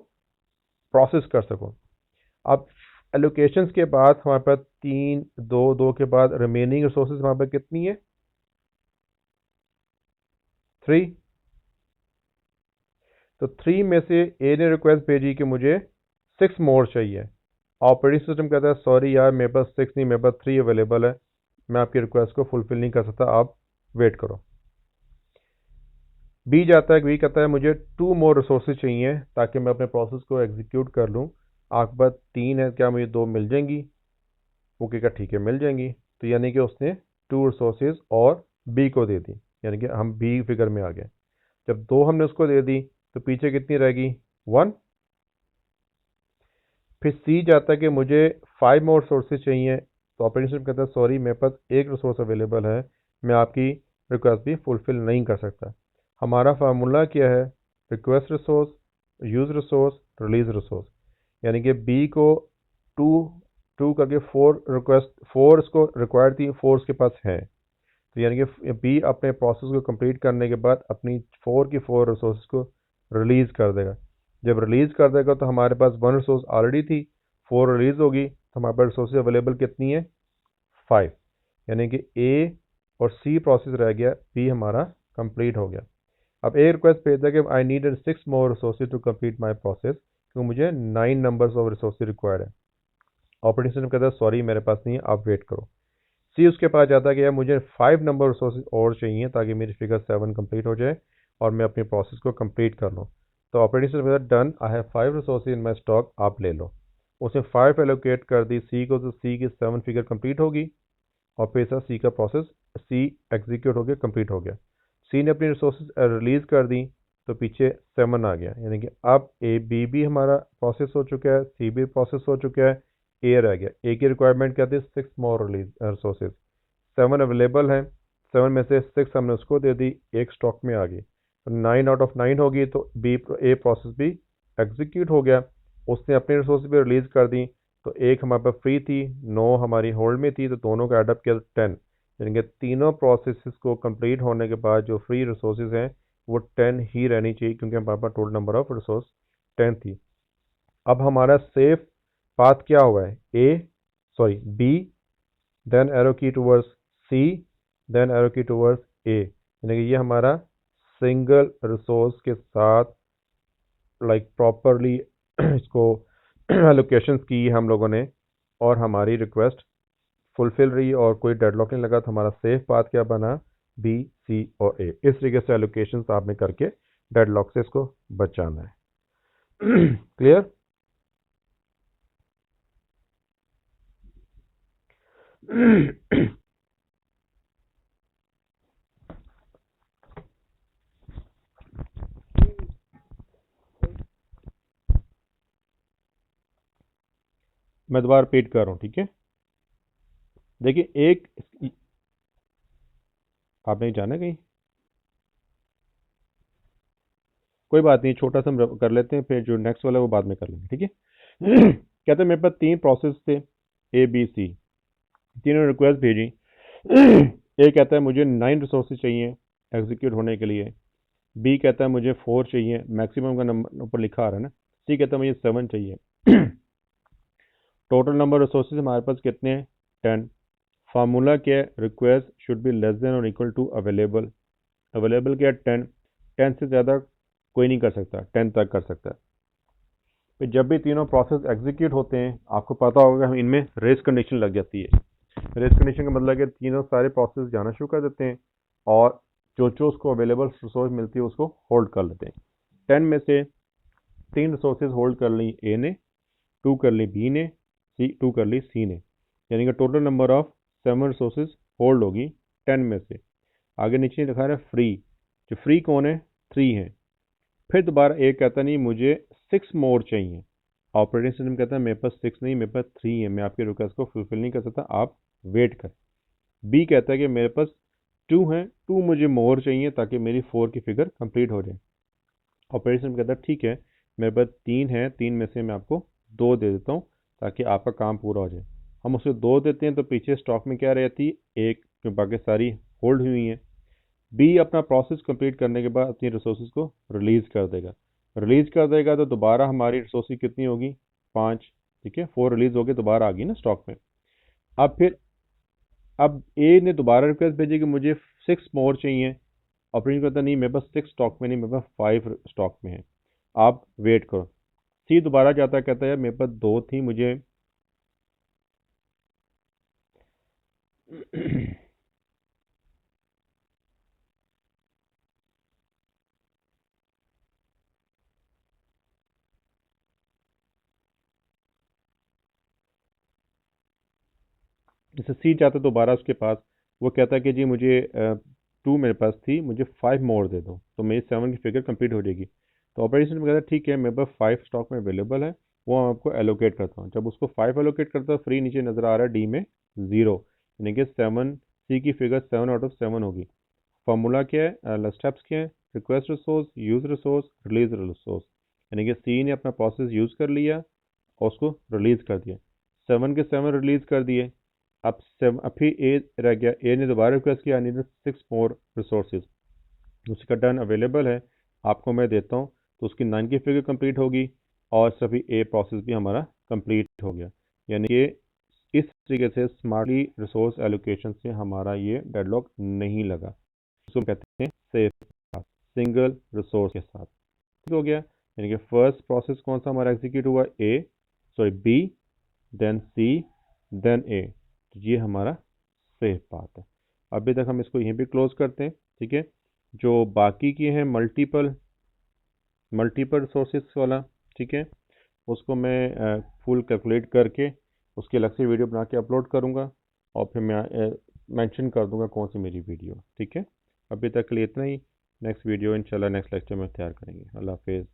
प्रोसेस कर सकूं। अब एलोकेशंस के बाद हमारे पास 3 2 2 के बाद रिमेनिंग रिसोर्सेज हमारे पास कितनी है? 3। तो 3 में से ए ने रिक्वेस्ट भेजी कि मुझे 6 मोर चाहिए। ऑपरेटिंग सिस्टम कहता है सॉरी यार, मेरे पास 6 नहीं, मेरे पास 3 अवेलेबल है, मैं आपकी रिक्वेस्ट को फुलफिल नहीं कर सकता, आप वेट करो। बी जाता है, बी कहता है मुझे 2 मोर रिसोर्सेज चाहिए ताकि मैं अपने प्रोसेस को एग्जीक्यूट कर लूँ। आपके पास 3 है, क्या मुझे 2 मिल जाएंगी? वो कहेगा ठीक है मिल जाएंगी। तो यानी कि उसने 2 रिसोर्सेज और बी को दे दी, यानी कि हम बी फिगर में आ गए। जब 2 हमने उसको दे दी तो पीछे कितनी रहेगी? 1। फिर सी जाता है कि मुझे 5 मोर रिसोर्सेज चाहिए, तो ऑपरेटिंग सिस्टम कहता है सॉरी मेरे पास एक रिसोर्स अवेलेबल है, मैं आपकी रिक्वेस्ट भी फुलफिल नहीं कर सकता। हमारा फार्मूला क्या है? Request resource, use resource, release resource. यानी कि बी को 2 2 करके 4 रिक्वेस्ट, 4 इसको रिक्वायर्ड थी, 4 उसके पास है। तो यानी कि बी अपने प्रोसेस को कंप्लीट करने के बाद अपनी 4 की 4 रिसोर्स को रिलीज कर देगा। जब रिलीज कर देगा तो हमारे पास 1 रिसोर्स ऑलरेडी थी, 4 रिलीज होगी, तो हमारे पास रिसोर्सेज अवेलेबल कितनी है? 5। यानी कि ए और सी प्रोसेस रह गया, बी हमारा कंप्लीट हो गया। अब ए रिक्वेस्ट भेजता है कि I need 6 more resources to complete my process, क्योंकि मुझे 9 नंबर्स ऑफ रिसोर्सेज रिक्वायर्ड है। ऑपरेटिंग सिस्टम कहता है सॉरी मेरे पास नहीं है, आप वेट करो। सी उसके पास जाता है कि यार मुझे 5 नंबर रिसोर्सेज और चाहिए ताकि मेरी फिगर 7 कंप्लीट हो जाए और मैं अपनी प्रोसेस को कंप्लीट कर लूँ। तो ऑपरेटिंग सिस्टम कहता है done, I have 5 resources in my stock, आप ले लो। उसने 5 एलोकेट कर दी सी को, तो सी की 7 फिगर कंप्लीट होगी और फिर ऐसा सी का प्रोसेस सी एग्जीक्यूट हो गया, कंप्लीट हो गया। सी ने अपनी रिसोर्सेज रिलीज कर दी तो पीछे 7 आ गया, यानी कि अब ए बी भी हमारा प्रोसेस हो चुका है, सी भी प्रोसेस हो चुका है, ए रह गया। ए की रिक्वायरमेंट क्या थी? 6 मोर रिलीज रिसोर्सेज, 7 अवेलेबल है, 7 में से 6 हमने उसको दे दी, एक स्टॉक में आ गई, तो 9 आउट ऑफ 9 होगी, तो बी ए प्रोसेस भी एग्जीक्यूट हो गया। उसने अपनी रिसोर्स भी रिलीज कर दी, तो एक हमारे पास फ्री थी, 9 हमारी होल्ड में थी, तो दोनों का एडअप किया 10। यानी कि तीनों प्रोसेस को कंप्लीट होने के बाद जो फ्री रिसोर्सेज हैं वो 10 ही रहनी चाहिए, क्योंकि हमारे पास टोटल नंबर ऑफ रिसोर्स 10 थी। अब हमारा सेफ पाथ क्या हुआ है, बी, देन एरो की टूवर्ड्स सी, देन एरो की टूवर्ड्स ए, यानी कि ये हमारा सिंगल रिसोर्स के साथ लाइक प्रॉपरली इसको एलोकेशंस की हम लोगों ने, और हमारी रिक्वेस्ट फुलफिल रही और कोई डेडलॉक नहीं लगा, तो हमारा सेफ पाथ क्या बना, बी, सी और ए। इस तरीके से एलोकेशंस आपने करके डेडलॉक से इसको बचाना है। क्लियर? मैं दोबारा रिपीट कर रहा हूँ, ठीक है? देखिए, एक आप नहीं जाना कहीं, कोई बात नहीं, छोटा सा हम कर लेते हैं, फिर जो नेक्स्ट वाला है वो बाद में कर लेंगे, ठीक है? कहते हैं मेरे पास 3 प्रोसेस थे, ए बी सी, तीनों रिक्वेस्ट भेजी। ए कहता है मुझे 9 रिसोर्सेज चाहिए एग्जीक्यूट होने के लिए, बी कहता है मुझे 4 चाहिए, मैक्सिमम का नंबर ऊपर लिखा आ रहा है ना, सी कहता है मुझे 7 चाहिए। टोटल नंबर रिसोर्सेज हमारे पास कितने हैं, 10। फार्मूला क्या है, request should be less than और इक्वल टू अवेलेबल। अवेलेबल क्या है, 10। 10 से ज़्यादा कोई नहीं कर सकता, 10 तक कर सकता है। फिर जब भी तीनों प्रोसेस एग्जीक्यूट होते हैं, आपको पता होगा हम इनमें रेस कंडीशन लग जाती है। रेस कंडीशन का मतलब है कि तीनों सारे प्रोसेस जाना शुरू कर देते हैं और जो उसको अवेलेबल रिसोर्स मिलती है उसको होल्ड कर लेते हैं। 10 में से 3 रिसोर्सेज होल्ड कर ली ए ने, 2 कर ली बी ने, 2 कर ली सी ने, यानी कि total number of 7 resources hold होगी 10 में से। आगे नीचे लिखा है फ्री, जो फ्री कौन है, 3 है। फिर दोबारा ए कहता नहीं मुझे 6 मोर चाहिए, ऑपरेटिंग सिस्टम कहता है मेरे पास 6 नहीं, मेरे पास 3 है, मैं आपकी रिक्वेस्ट को फुलफिल नहीं कर सकता, आप वेट कर। बी कहता है कि मेरे पास 2 है, 2 मुझे मोर चाहिए ताकि मेरी 4 की फिगर कंप्लीट हो जाए। ऑपरेटिंग सिस्टम कहता है ठीक है, मेरे पास 3 है, 3 में से मैं आपको 2 दे देता हूँ ताकि आपका काम पूरा हो जाए। हम उसे 2 देते हैं तो पीछे स्टॉक में क्या रहती है, 1, जो बाकी सारी होल्ड हुई हैं। बी अपना प्रोसेस कंप्लीट करने के बाद अपनी रिसोर्सेज को रिलीज़ कर देगा। रिलीज़ कर देगा तो दोबारा हमारी रिसोर्सेज कितनी होगी, 5, ठीक है, 4 रिलीज़ हो गई, दोबारा आ गई ना स्टॉक में। अब फिर अब ए ने दोबारा रिक्वेस्ट भेजी कि मुझे 6 मोर चाहिए, ऑपरेटिंग करता नहीं मेरे पास 6 स्टॉक में नहीं, मेरे पास 5 स्टॉक में है, आप वेट करो। सी दोबारा जाता है, कहता है मेरे पास 2 थी, मुझे जैसे सी जाता है दोबारा उसके पास, वो कहता है कि जी मुझे 2 मेरे पास थी, मुझे 5 मोर दे दो तो मेरी 7 की फिगर कंप्लीट हो जाएगी। तो ऑपरेशन में कहता है ठीक है, मेरे पास 5 स्टॉक में अवेलेबल है, वो मैं आपको एलोकेट करता हूँ। जब उसको 5 एलोकेट करता है, फ्री नीचे नज़र आ रहा है डी में 0, यानी कि 7, सी की फिगर 7 आउट ऑफ 7 होगी। फार्मूला क्या है, स्टेप्स क्या है, request resource, use resource, release resource, यानी कि सी ने अपना प्रोसेस यूज़ कर लिया और उसको रिलीज़ कर दिया, 7 के 7 रिलीज़ कर दिए। अब 7, अभी ए रह गया, ए ने दोबारा रिक्वेस्ट किया, नीड 6 मोर रिसोर्सेज, उसका डन अवेलेबल है, आपको मैं देता हूँ, तो उसकी 9 की फिगर कंप्लीट होगी और सभी ए प्रोसेस भी हमारा कंप्लीट हो गया। यानी कि इस तरीके से स्मार्टली रिसोर्स एलोकेशन से हमारा ये डेडलॉक नहीं लगा, इसको कहते हैं सेफ सिंगल रिसोर्स के साथ। ठीक हो गया, यानी कि फर्स्ट प्रोसेस कौन सा हमारा एग्जीक्यूट हुआ, बी, देन सी, देन ए, तो ये हमारा सेफ पाथ है। अभी तक हम इसको यहीं पे क्लोज करते हैं, ठीक है? जो बाकी के हैं मल्टीपल रिसोर्सेज वाला, ठीक है, उसको मैं फुल कैलकुलेट करके उसकी अलग से वीडियो बना के अपलोड करूँगा और फिर मैं मेंशन कर दूंगा कौन सी मेरी वीडियो, ठीक है? अभी तक के लिए इतना ही, नेक्स्ट वीडियो इंशाल्लाह नेक्स्ट लेक्चर में तैयार करेंगे। अल्लाह हाफिज़।